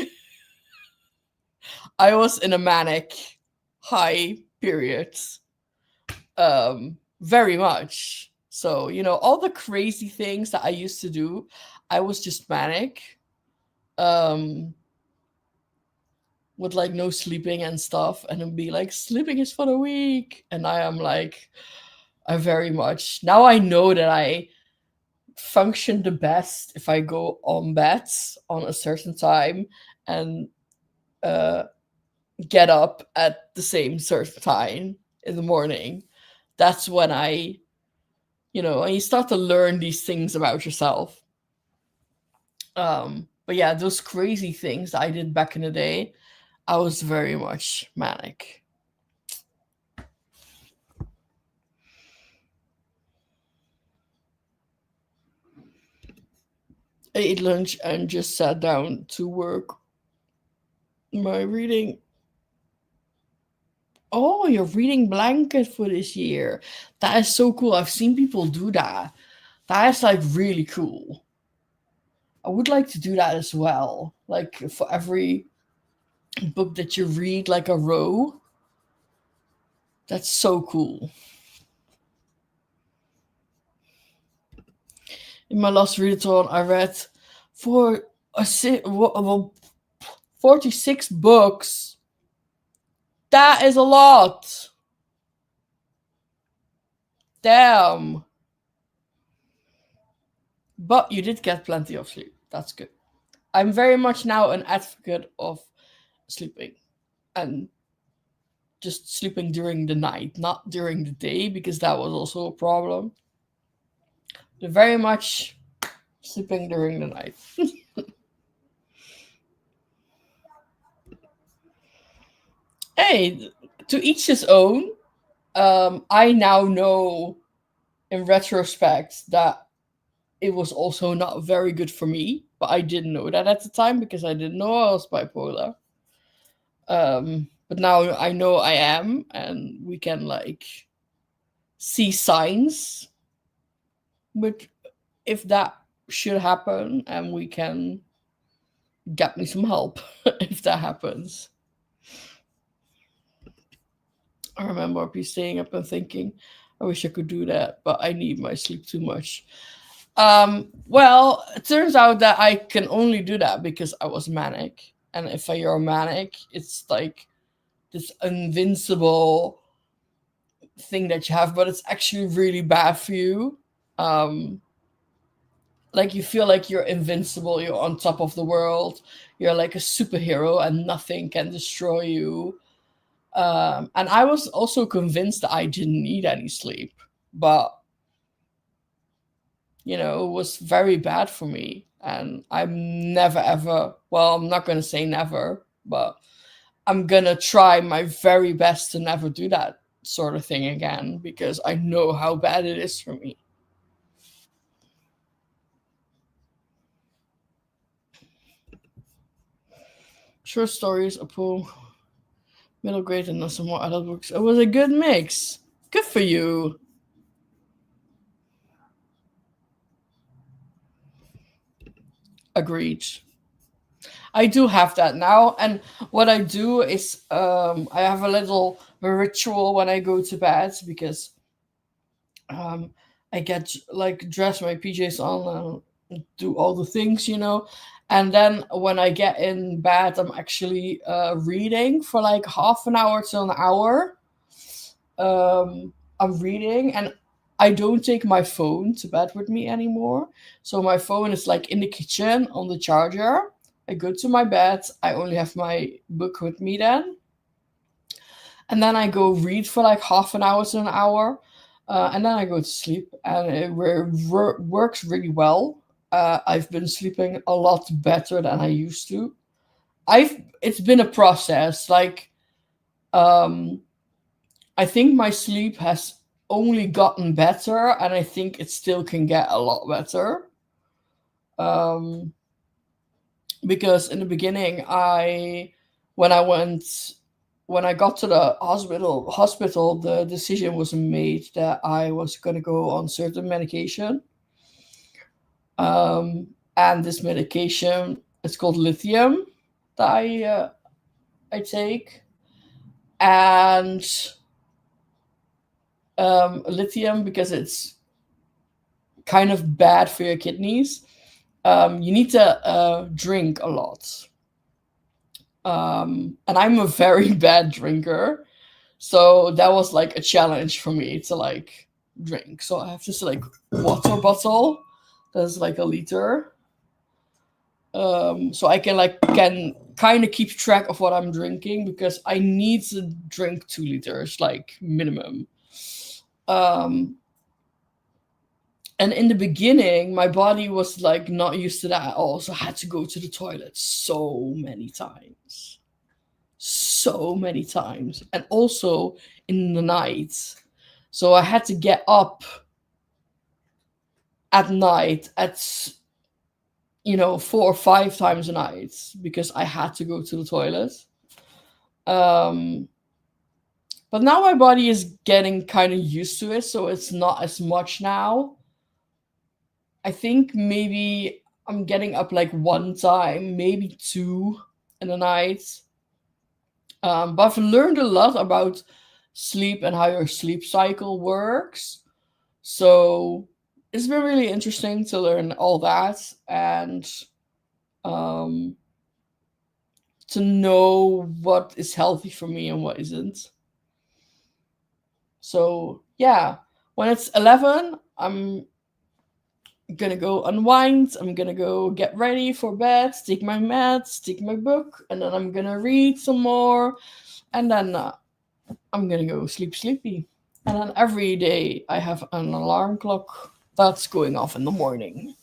I was in a manic. high periods, very much. So, all the crazy things that I used to do, I was just manic. Um, with like no sleeping and stuff, and then be like, sleeping is for the weak. And I am like, I very much now I know that I function the best if I go on beds on a certain time and uh, get up at the same certain time in the morning. That's when and you start to learn these things about yourself. But yeah, those crazy things that I did back in the day, I was very much manic. I ate lunch and just sat down to work my reading. Oh, you're reading blanket for this year. That is so cool. I've seen people do that. That is like really cool. I would like to do that as well. Like for every book that you read, like a row. That's so cool. In my last readathon, I read for well, 46 books. That is a lot. Damn. But you did get plenty of sleep. That's good. I'm very much now an advocate of sleeping and just sleeping during the night, not during the day, because that was also a problem. But very much sleeping during the night. Hey, to each his own. I now know in retrospect that it was also not very good for me, but I didn't know that at the time because I didn't know I was bipolar. But now I know I am, and we can like see signs. But if that should happen, and we can get me some help if that happens. I remember be staying up and thinking, I wish I could do that, but I need my sleep too much. Well, it turns out that I can only do that because I was manic. And if you're manic, it's like this invincible thing that you have, but it's actually really bad for you. Um, like you feel like you're invincible, you're on top of the world, you're like a superhero, and nothing can destroy you. And I was also convinced that I didn't need any sleep, but it was very bad for me. And I'm never ever, well, I'm not going to say never, but I'm going to try my very best to never do that sort of thing again because I know how bad it is for me. Short stories, a poem, middle grade, and some more adult books. It was a good mix. Good for you. Agreed. I do have that now, and what I do is I have a little ritual when I go to bed because um, I get like dress my PJs on and do all the things, and then when I get in bed, I'm actually reading for like half an hour to an hour. I'm reading, and I don't take my phone to bed with me anymore. So my phone is like in the kitchen on the charger. I go to my bed. I only have my book with me then. And then I go read for like half an hour to an hour. And then I go to sleep. And it works really well. I've been sleeping a lot better than I used to. It's been a process. Like, um, I think my sleep has only gotten better, and I think it still can get a lot better. Um, because in the beginning, when I went, when I got to the hospital, the decision was made that I was going to go on certain medication. And this medication, it's called lithium that I take. and lithium, because it's kind of bad for your kidneys. You need to drink a lot. And I'm a very bad drinker. So that was like a challenge for me to like drink. So I have this like water bottle that's like a liter. So I can kind of keep track of what I'm drinking, because I need to drink 2 liters like minimum. Um, and in the beginning, my body was like not used to that at all, so I had to go to the toilet so many times, so many times, and also in the night. So I had to get up at night at 4 or 5 times a night because I had to go to the toilet. Um, but now my body is getting kind of used to it, so it's not as much now. I think maybe I'm getting up like 1 time, maybe 2 in the night. But I've learned a lot about sleep and how your sleep cycle works. So it's been really interesting to learn all that, and um, to know what is healthy for me and what isn't. So yeah, when it's 11, I'm gonna go unwind. I'm gonna go get ready for bed, take my meds, take my book, and then I'm gonna read some more, and then I'm gonna go sleep sleepy. And then every day I have an alarm clock that's going off in the morning.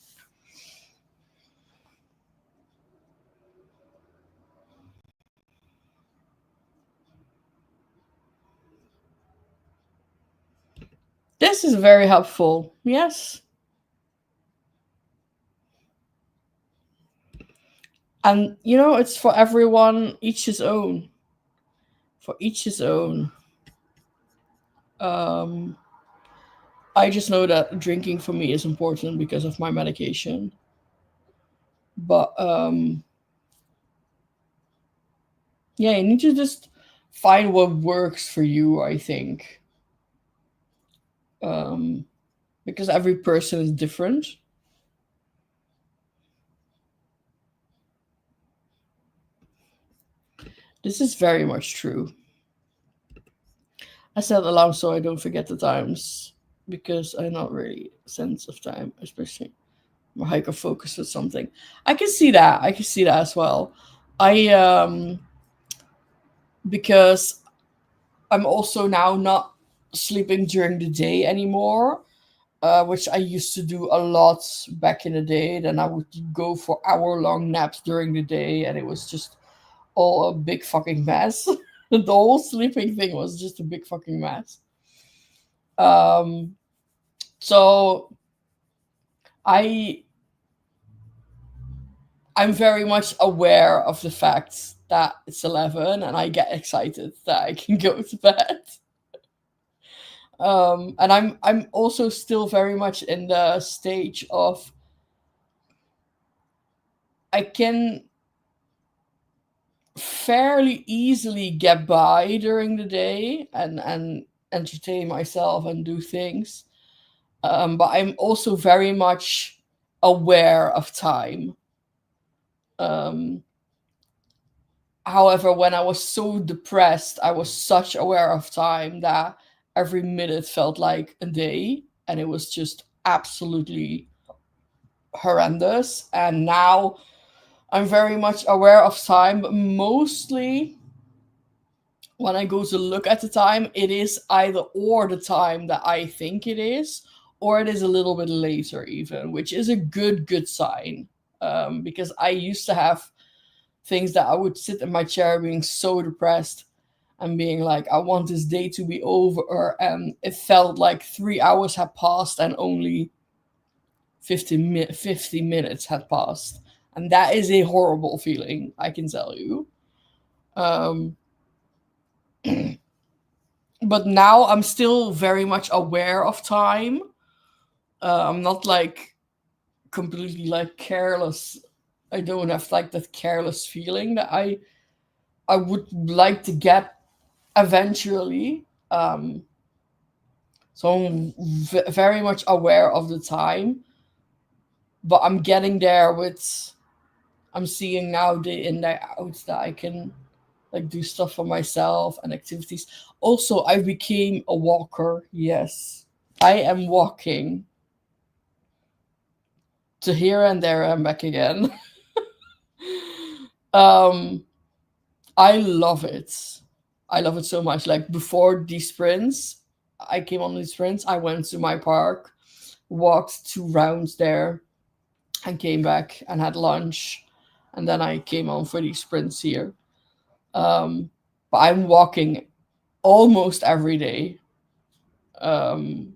This is very helpful. Yes. And it's for everyone, each his own. For each his own. Um, I just know that drinking for me is important because of my medication. But yeah, you need to just find what works for you, I think. Um, because every person is different. This is very much true. I set alarm so I don't forget the times, because I'm not really sense of time, especially my hyper focus with something. I can see that. I can see that as well. I Because I'm also now not sleeping during the day anymore, which I used to do a lot back in the day. Then I would go for hour-long naps during the day, and it was just all a big fucking mess. The whole sleeping thing was just a big fucking mess. Um, so I I'm very much aware of the fact that it's 11, and I get excited that I can go to bed. And I'm also still very much in the stage of I can fairly easily get by during the day and entertain myself and do things. But I'm also very much aware of time. Um, However, when I was so depressed, I was such aware of time that every minute felt like a day, and it was just absolutely horrendous. And now I'm very much aware of time, but mostly when I go to look at the time, it is either or the time that I think it is, or it is a little bit later, even, which is a good sign. Because I used to have things that I would sit in my chair being so depressed and being like, I want this day to be over. And it felt like 3 hours had passed and only 50 minutes had passed. And that is a horrible feeling, I can tell you. Um, but now I'm still very much aware of time. I'm not like completely like careless. I don't have like that careless feeling that I would like to get eventually. So I'm very much aware of the time, but I'm getting there with, I'm seeing now day in, day out that I can like do stuff for myself and activities. Also, I became a walker. Yes, I am walking to here and there and back again. um, I love it. I love it so much. Like before these sprints, I came on these sprints. I went to my park, walked 2 rounds there, and came back and had lunch, and then I came on for these sprints here. Um, but I'm walking almost every day, um,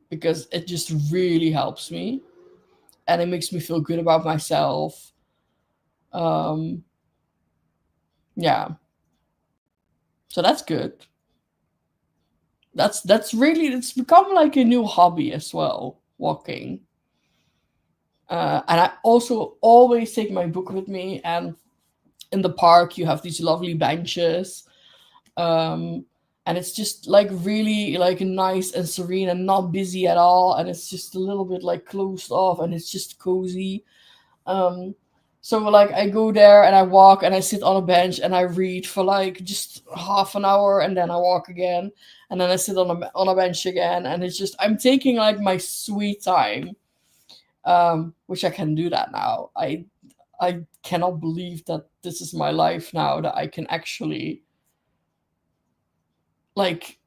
because it just really helps me and it makes me feel good about myself. Um, yeah, so that's good. That's really, it's become like a new hobby as well, walking. And I also always take my book with me. And in the park, you have these lovely benches, um, and it's just like really like nice and serene and not busy at all. And it's just a little bit like closed off, and it's just cozy. Um, so like I go there and I walk and I sit on a bench and I read for like just half an hour, and then I walk again, and then I sit on a bench again, and it's just, I'm taking like my sweet time. Which I can do that now. I cannot believe that this is my life now, that I can actually like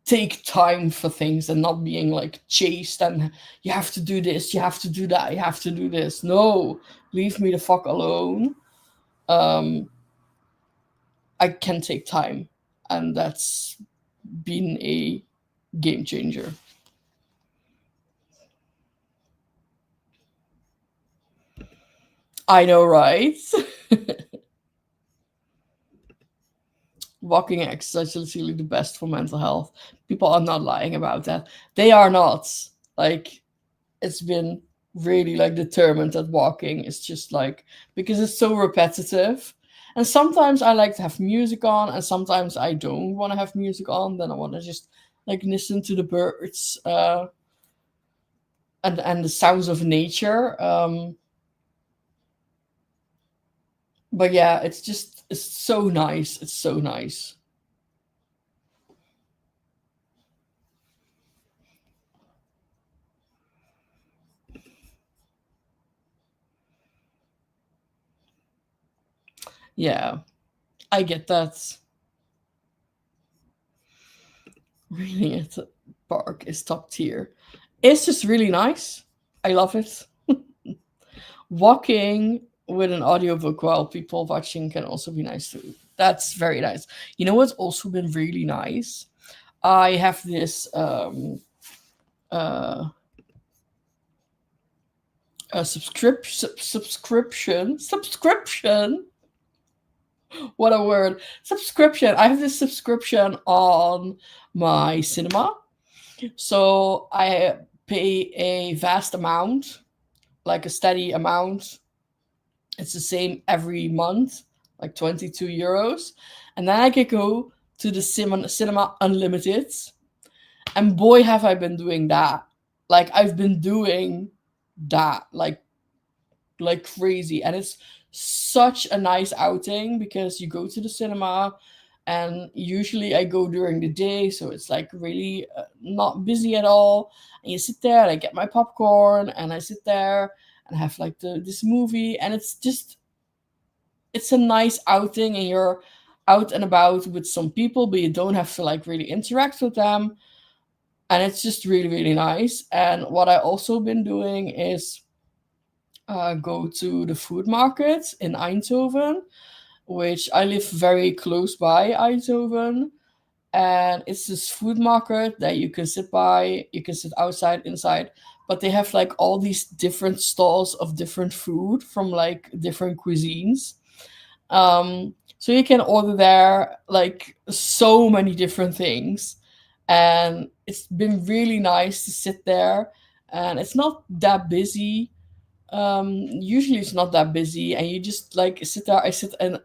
take time for things and not being like chased and you have to do this, you have to do that, you have to do this. No, leave me the fuck alone. um I can take time, and that's been a game changer. I know, right? Walking and exercise is really the best for mental health. People are not lying about that. They are not. Like, it's been really like determined that walking is just like, because it's so repetitive. And sometimes I like to have music on, and sometimes I don't want to have music on. Then I want to just like listen to the birds, and the sounds of nature. But yeah, it's just, it's so nice. It's so nice. Yeah, I get that. Reading at the park is top tier. It's just really nice. I love it. Walking with an audiobook while people watching can also be nice too. That's very nice. You know what's also been really nice? I have this uh a subscription. What a word. Subscription. I have this subscription on my cinema. So I pay a vast amount, like a steady amount. It's the same every month, like 22 euros. And then I can go to the cinema unlimited. And boy, have I been doing that. Like, I've been doing that like crazy. And it's such a nice outing because you go to the cinema, and usually I go during the day, so it's like really not busy at all. And you sit there, and I get my popcorn, and I sit there and have like this movie, and it's just, it's a nice outing, and you're out and about with some people, but you don't have to like really interact with them, and it's just really really nice. And what I also been doing is go to the food market in Eindhoven, which I live very close by Eindhoven. And it's this food market that you can sit by, you can sit outside, inside, but they have like all these different stalls of different food from like different cuisines. So you can order there like so many different things. And it's been really nice to sit there, and it's not that busy. Usually it's not that busy, and you just like sit there. I sit and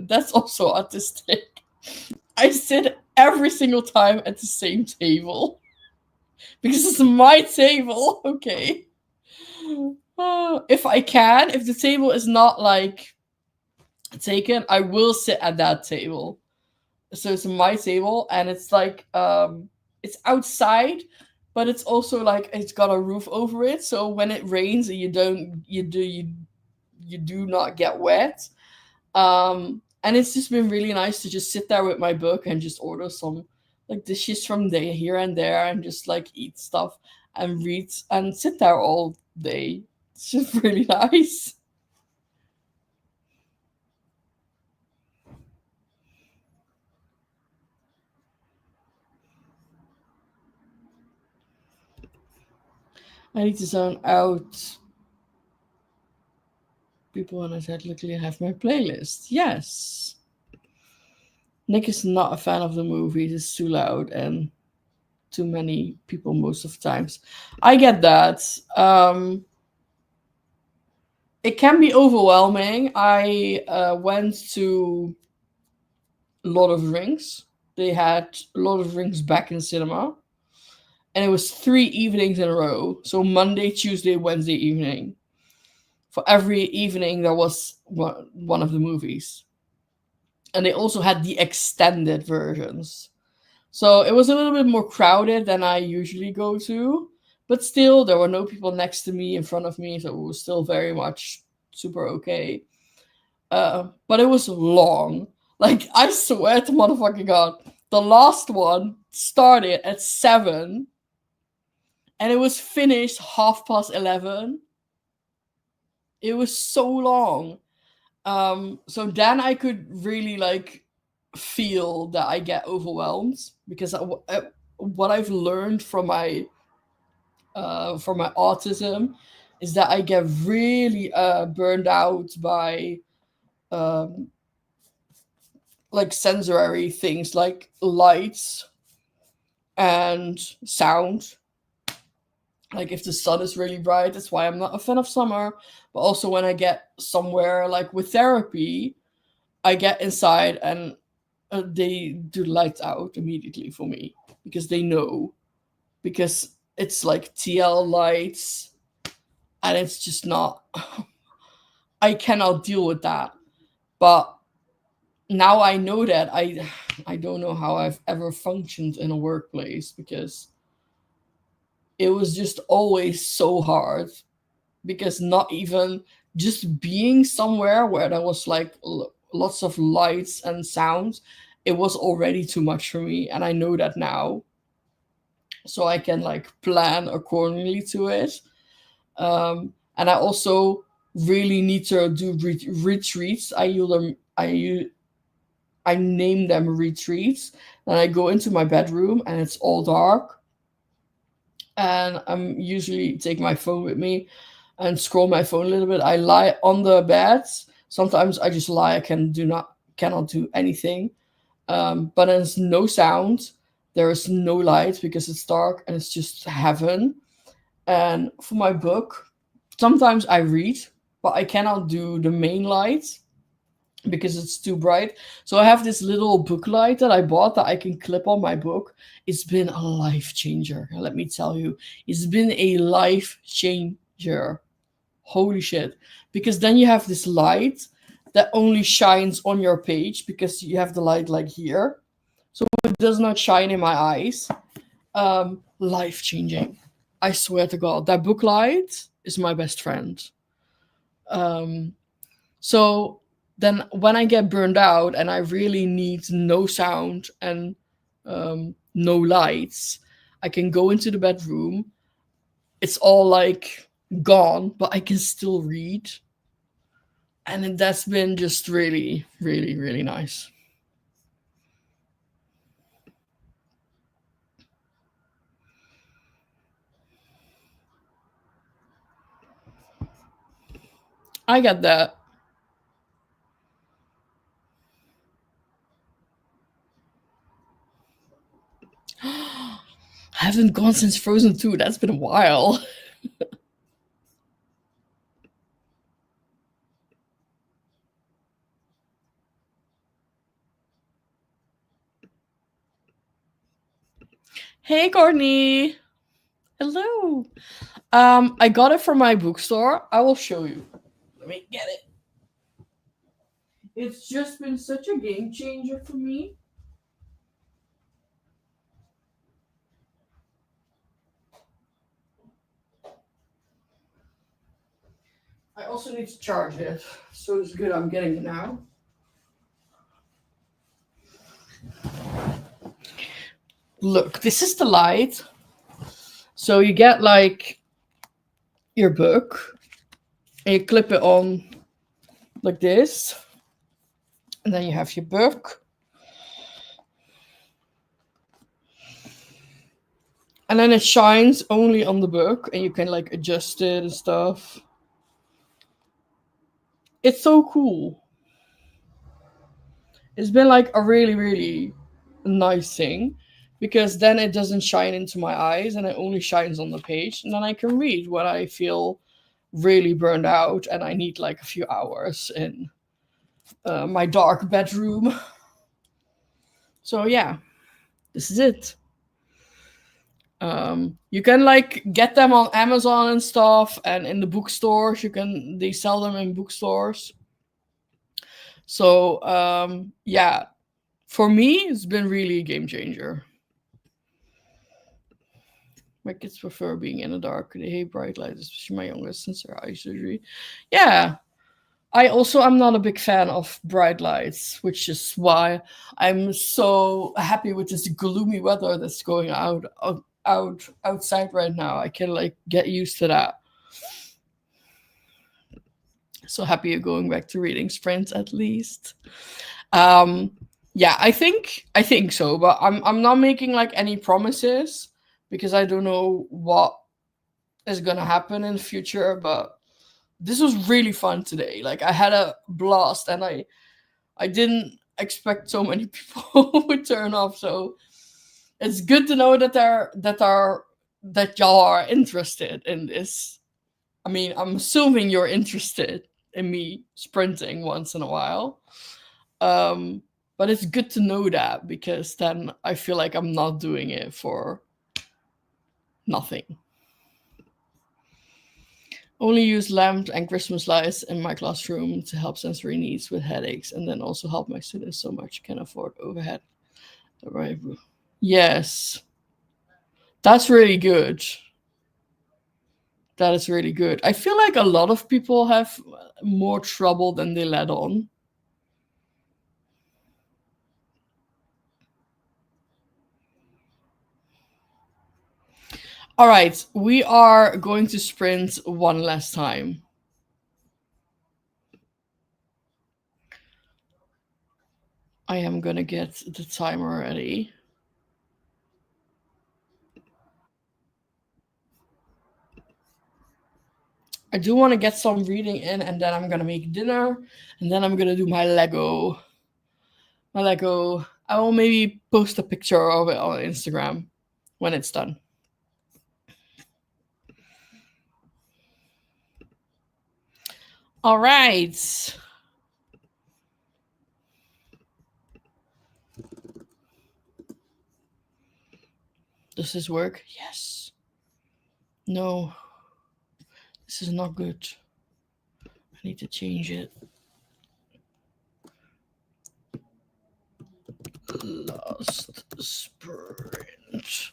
that's also artistic. I sit every single time at the same table because it's my table. Okay. If I can, if the table is not like taken, I will sit at that table. So it's my table, and it's like it's outside, but it's also like it's got a roof over it. So when it rains, you do not get wet. And it's just been really nice to just sit there with my book and just order some like dishes from there here and there and just like eat stuff and read and sit there all day. It's just really nice. I need to zone out people when I said luckily I have my playlist. Yes. Nick is not a fan of the movies. It's too loud and too many people most of the times. I get that. It can be overwhelming. I went to Lord of the Rings. They had Lord of the Rings back in cinema, and it was 3 evenings in a row. So Monday, Tuesday, Wednesday evening. For every evening, there was one of the movies, and they also had the extended versions. So it was a little bit more crowded than I usually go to, but still, there were no people next to me, in front of me, so it was still very much super okay. But it was long. Like, I swear to motherfucking God, the last one started at 7 and it was finished 11:30. It was so long. So then I could really like feel that I get overwhelmed because what I've learned from my autism is that I get really burned out by um, like sensory things like lights and sound. Like if the sun is really bright, that's why I'm not a fan of summer. But also when I get somewhere like with therapy, I get inside and they do lights out immediately for me because they know, because it's like TL lights and it's just not I cannot deal with that. But now I know that I don't know how I've ever functioned in a workplace because it was just always so hard, because not even just being somewhere where there was like lots of lights and sounds, it was already too much for me, and I know that now, so I can like plan accordingly to it. And I also really need to do retreats. I name them retreats. Then I go into my bedroom and it's all dark, and I'm usually take my phone with me and scroll my phone a little bit. I lie on the bed. Sometimes I just lie. I cannot do anything. But there's no sound. There is no light because it's dark and it's just heaven. And for my book, sometimes I read, but I cannot do the main light because it's too bright. So I have this little book light that I bought that I can clip on my book. It's been a life changer. Let me tell you, it's been a life changer. Holy shit. Because then you have this light that only shines on your page because you have the light like here. So it does not shine in my eyes. Life changing. I swear to God, that book light is my best friend. Um, so then when I get burned out and I really need no sound and no lights, I can go into the bedroom. It's all like gone, but I can still read. And that's been just really, really, really nice. I get that. I haven't gone since Frozen 2. That's been a while. Hey, Courtney. Hello. I got it from my bookstore. I will show you. Let me get it. It's just been such a game changer for me. I also need to charge it, so it's good I'm getting it now. Look, this is the light. So you get like your book, and you clip it on like this, and then you have your book. And then it shines only on the book, and you can like adjust it and stuff. It's so cool. It's been like a really, really nice thing because then it doesn't shine into my eyes and it only shines on the page. And then I can read when I feel really burned out and I need like a few hours in my dark bedroom. So, yeah, this is it. You can like get them on Amazon and stuff, and in the bookstores. They sell them in bookstores. So, yeah, for me, it's been really a game changer. My kids prefer being in the dark. They hate bright lights, especially my youngest since her eye surgery. Yeah. I also am not a big fan of bright lights, which is why I'm so happy with this gloomy weather that's going outside right now. I can like get used to that. So happy you're going back to reading sprints at least. Um yeah, I think so, but I'm not making like any promises because I don't know what is gonna happen in the future, but this was really fun today. Like I had a blast and I didn't expect so many people would turn off. So it's good to know that that y'all are interested in this. I mean, I'm assuming you're interested in me sprinting once in a while. Um, but it's good to know that because then I feel like I'm not doing it for nothing. Only use lamps and Christmas lights in my classroom to help sensory needs with headaches, and then also help my students so much can afford overhead. Right. Yes, that's really good. That is really good. I feel like a lot of people have more trouble than they let on. All right, we are going to sprint one last time. I am gonna get the timer ready. I do want to get some reading in, and then I'm gonna make dinner, and then I'm gonna do my Lego. My Lego. I will maybe post a picture of it on Instagram when it's done. All right. Does this work? Yes. No. This is not good. I need to change it. Last sprint.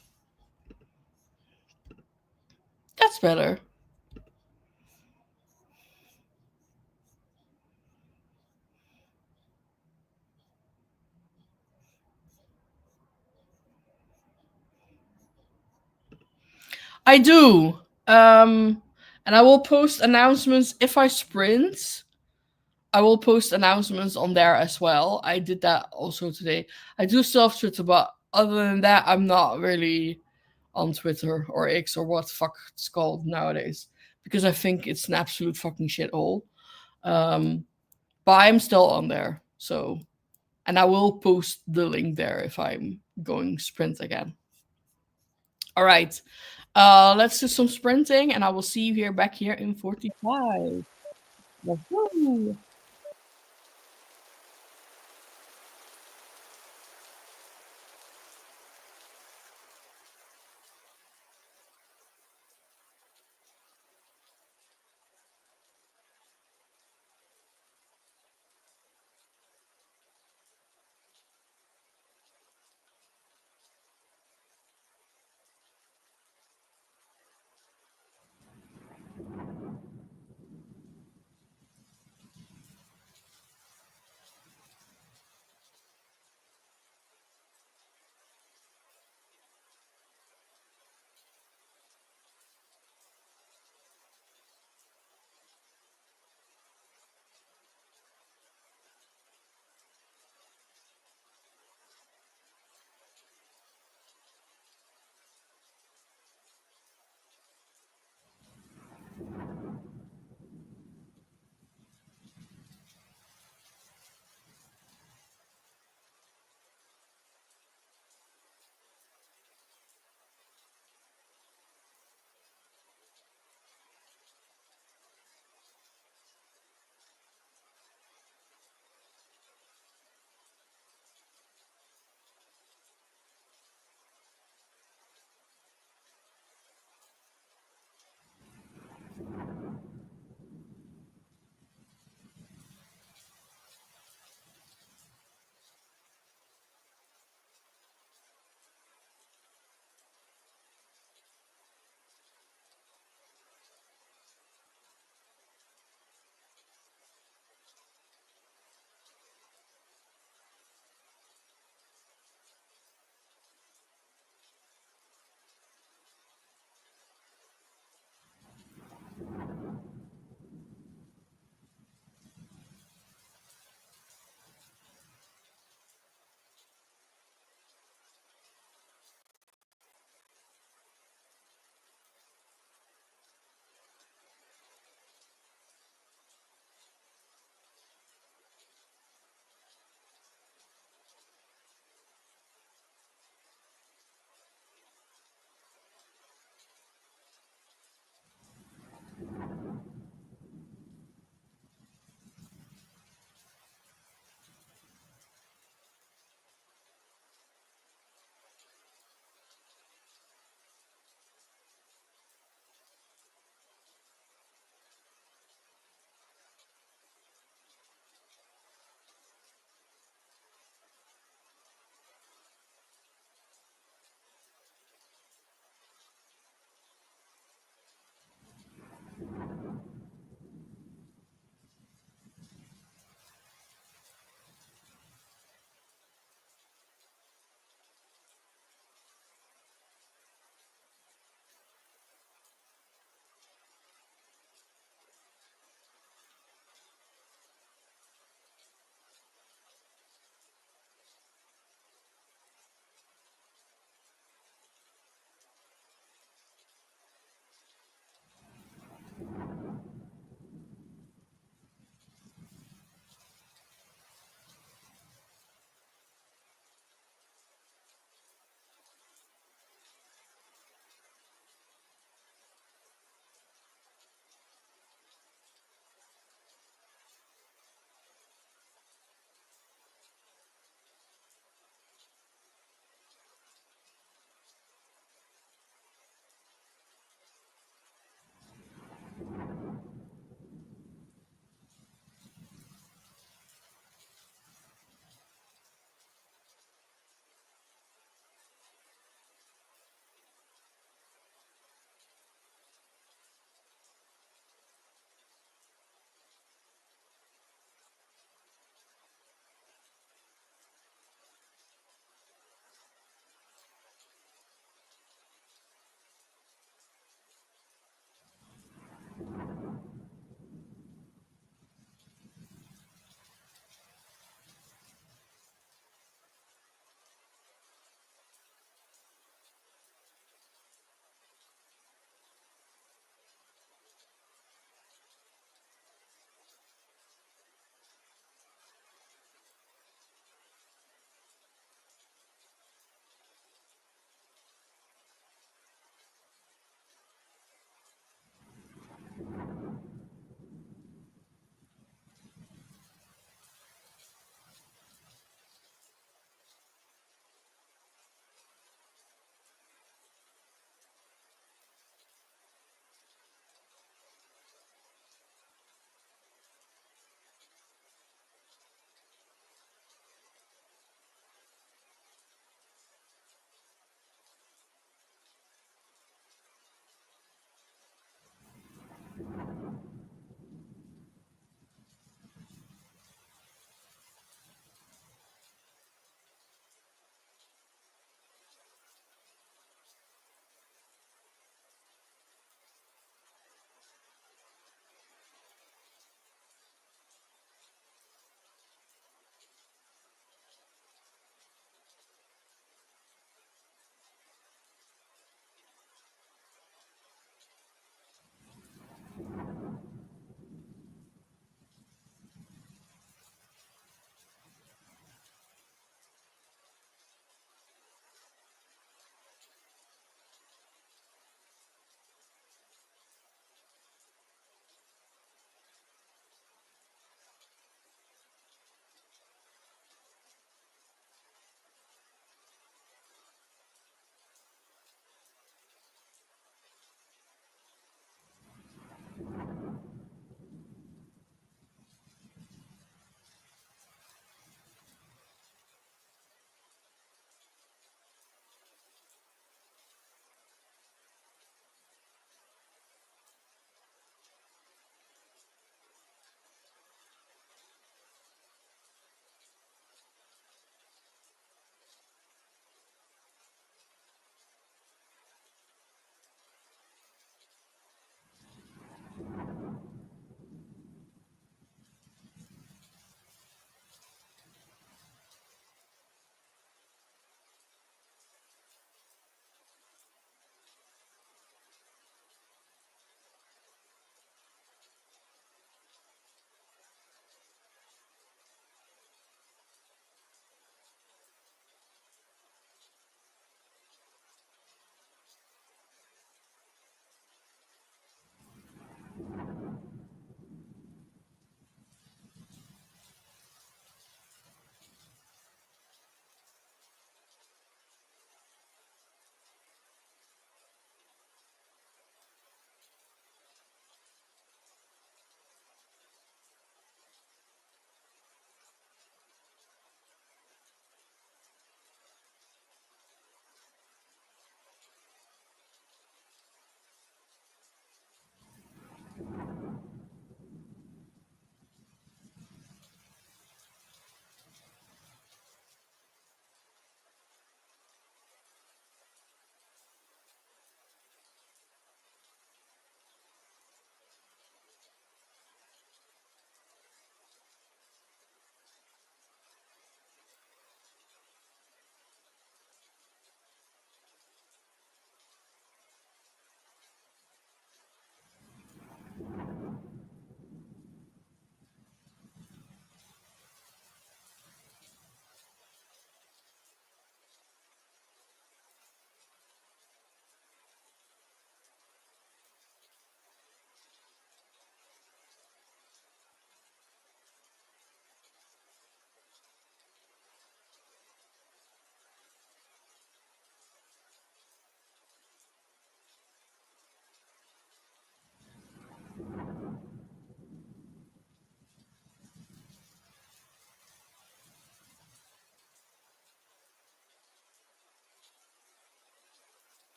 That's better. I do. And I will post announcements if I sprint. I will post announcements on there as well. I did that also today. I do still have Twitter, but other than that, I'm not really on Twitter or X or what the fuck it's called nowadays because I think it's an absolute fucking shithole. Um, but I'm still on there, so and I will post the link there if I'm going sprint again. All right, let's do some sprinting, and I will see you here back here in 45. Let's go.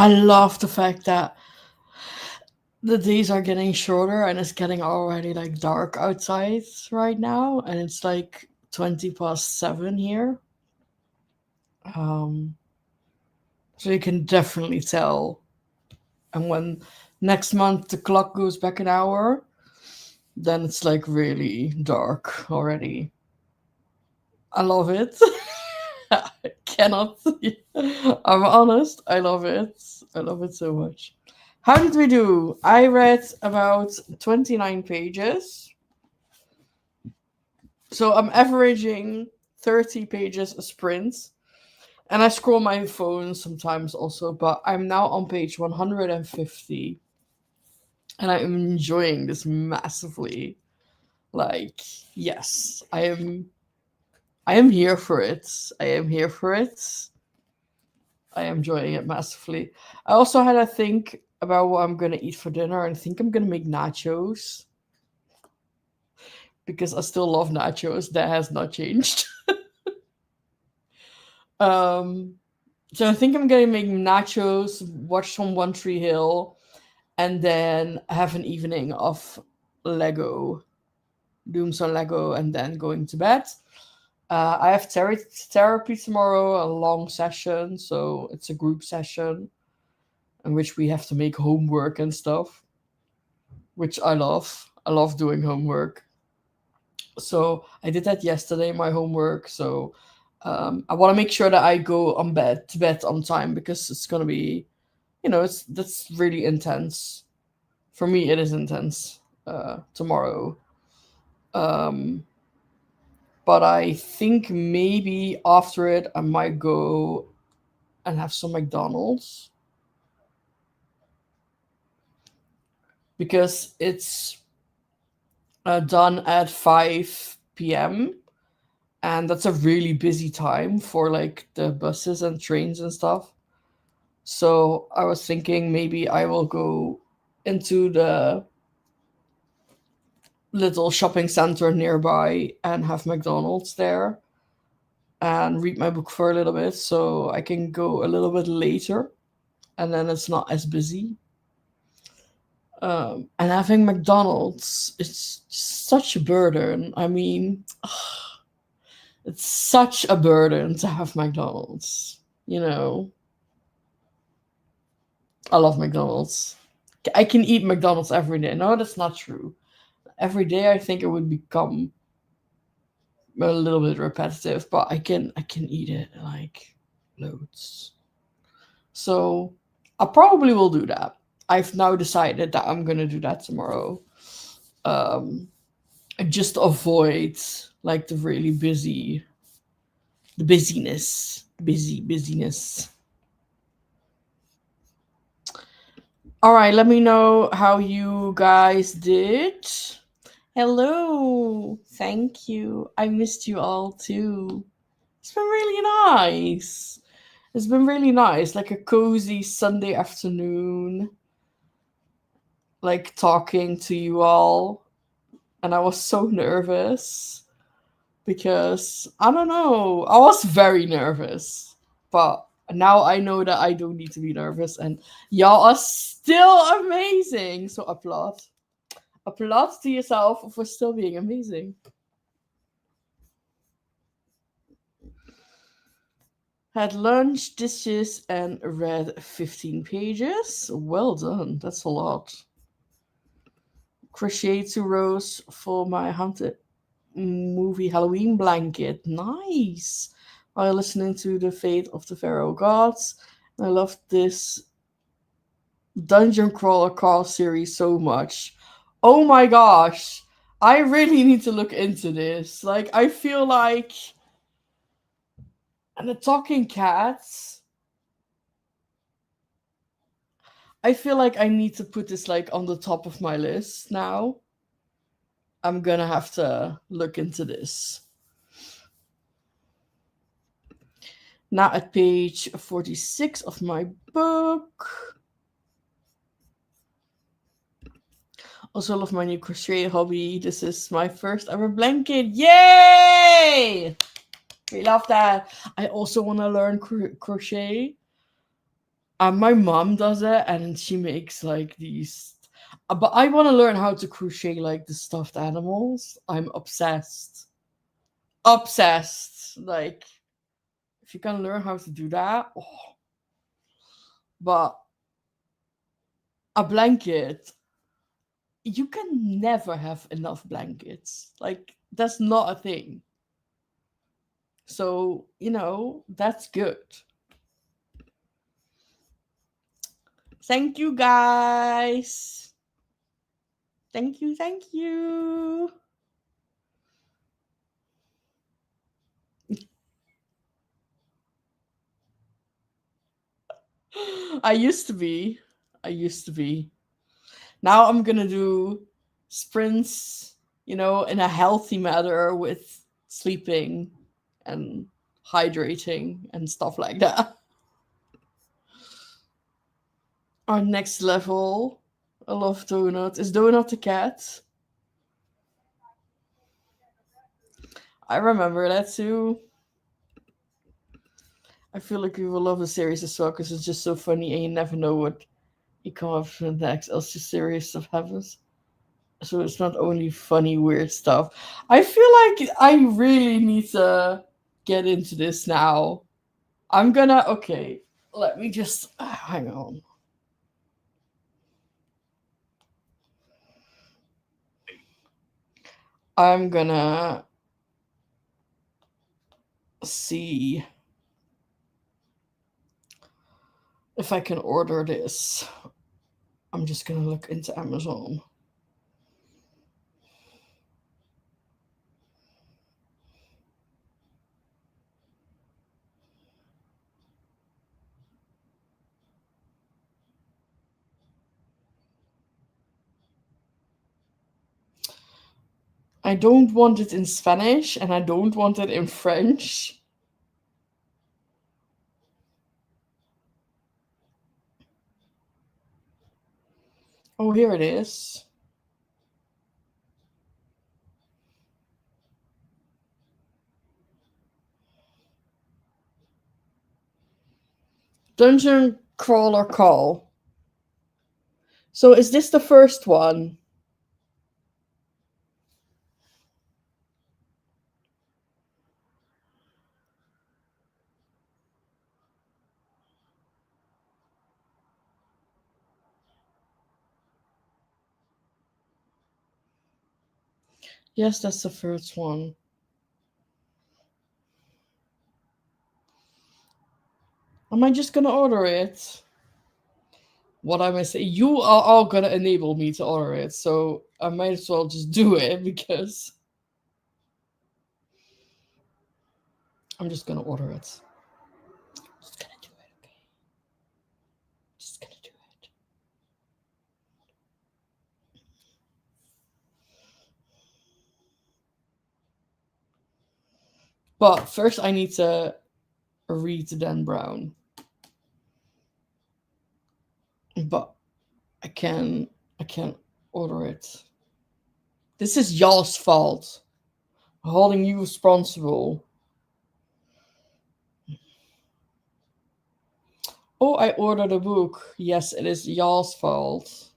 I love the fact that the days are getting shorter and it's getting already like dark outside right now, and it's like 20 past 7 here. Um, so you can definitely tell. And when next month the clock goes back an hour, then it's like really dark already. I love it. I cannot. I'm honest. I love it. I love it so much. How did we do? I read about 29 pages. So I'm averaging 30 pages a sprint. And I scroll my phone sometimes also, but I'm now on page 150. And I'm enjoying this massively. Like, yes, I am here for it. I am here for it. I am enjoying it massively. I also had to think about what I'm gonna eat for dinner, and I think I'm gonna make nachos because I still love nachos. That has not changed. um, so I think I'm gonna make nachos, watch some One Tree Hill, and then have an evening of Lego, doing some Lego, and then going to bed. I have therapy tomorrow, a long session, so it's a group session in which we have to make homework and stuff, which I love. I love doing homework. So I did that yesterday, my homework. So I want to make sure that I go to bed on time because it's gonna be, that's really intense. For me, it is intense tomorrow. Um, but I think maybe after it, I might go and have some McDonald's because it's done at 5 p.m. and that's a really busy time for like the buses and trains and stuff. So I was thinking maybe I will go into the little shopping center nearby and have McDonald's there and read my book for a little bit so I can go a little bit later and then it's not as busy. And having McDonald's, it's such a burden. I mean, it's such a burden to have McDonald's. I love McDonald's. I can eat McDonald's every day. No, that's not true. Every day, I think it would become a little bit repetitive, but I can eat it like loads. So I probably will do that. I've now decided that I'm gonna do that tomorrow. Um, and just avoid like the busyness. All right, let me know how you guys did. Hello, thank you. I missed you all too. It's been really nice. It's been really nice, like a cozy Sunday afternoon, like talking to you all. And I was so nervous because I don't know, I was very nervous. But now I know that I don't need to be nervous, and y'all are still amazing. So applaud. Applaud to yourself for still being amazing. Had lunch, dishes, and read 15 pages. Well done. That's a lot. Crochet 2 rows for my haunted movie Halloween blanket. Nice. While listening to The Fate of the Pharaoh Gods. I love this Dungeon Crawler Call series so much. Oh my gosh. I really need to look into this. Like, I feel like. And the talking cats. I feel like I need to put this like on the top of my list now. I'm gonna have to look into this. Now at page 46 of my book. Also love my new crochet hobby. This is my first ever blanket. Yay! We love that. I also want to learn crochet. My mom does it, and she makes like these. But I want to learn how to crochet like the stuffed animals. I'm obsessed. Obsessed. Like, if you can learn how to do that, oh. But a blanket, you can never have enough blankets. Like, that's not a thing. So, that's good. Thank you guys. Thank you, thank you. I used to be. I used to be. Now I'm gonna do sprints, in a healthy manner with sleeping and hydrating and stuff like that. Our next level. I love Donut. Is Donut the cat? I remember that too. I feel like we will love the series as well because it's just so funny and you never know what you come up with next. Else just serious stuff happens. So it's not only funny, weird stuff. I feel like I really need to get into this now. Okay, let me just hang on. I'm gonna see if I can order this. I'm just gonna look into Amazon. I don't want it in Spanish and I don't want it in French. Oh, here it is. Dungeon Crawler Call. So is this the first one? Yes, that's the first one. Am I just gonna order it? What am I saying? You are all gonna enable me to order it, so I might as well just do it because I'm just gonna order it. Just gonna do it, okay? Just gonna do it. But first, I need to read Dan Brown. But I can't order it. This is y'all's fault. Holding you responsible. Oh, I ordered a book. Yes, it is y'all's fault.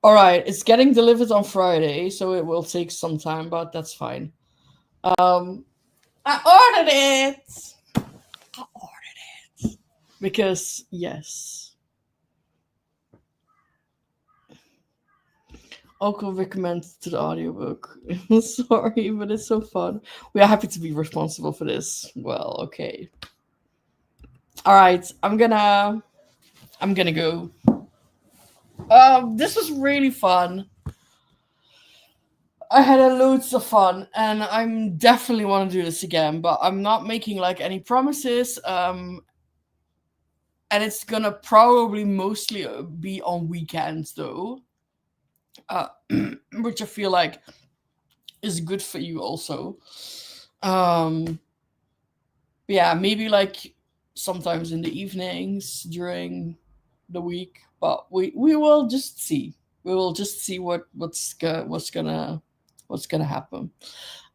All right, it's getting delivered on Friday, so it will take some time, but that's fine. I ordered it. I ordered it because yes. I could recommend to the audiobook. Sorry, but it's so fun. We are happy to be responsible for this. Well, okay. All right, I'm gonna go. This was really fun. I had a loads of fun, and I'm definitely want to do this again. But I'm not making like any promises. And it's gonna probably mostly be on weekends though, uh, which I feel like is good for you also. Um, yeah, maybe like sometimes in the evenings during the week, but we will just see. We will just see what's gonna happen.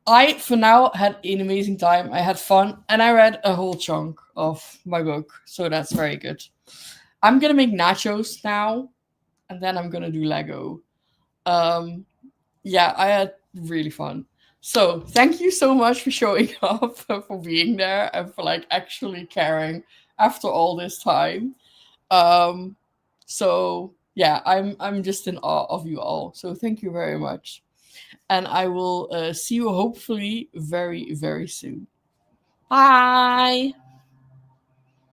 I, for now, had an amazing time. I had fun, and I read a whole chunk of my book, so that's very good. I'm gonna make nachos now, and then I'm gonna do Lego. Um, yeah, I had really fun. So thank you so much for showing up, for being there, and for like actually caring after all this time. Um, so yeah, I'm just in awe of you all. So thank you very much, and I will see you hopefully very very soon. Bye.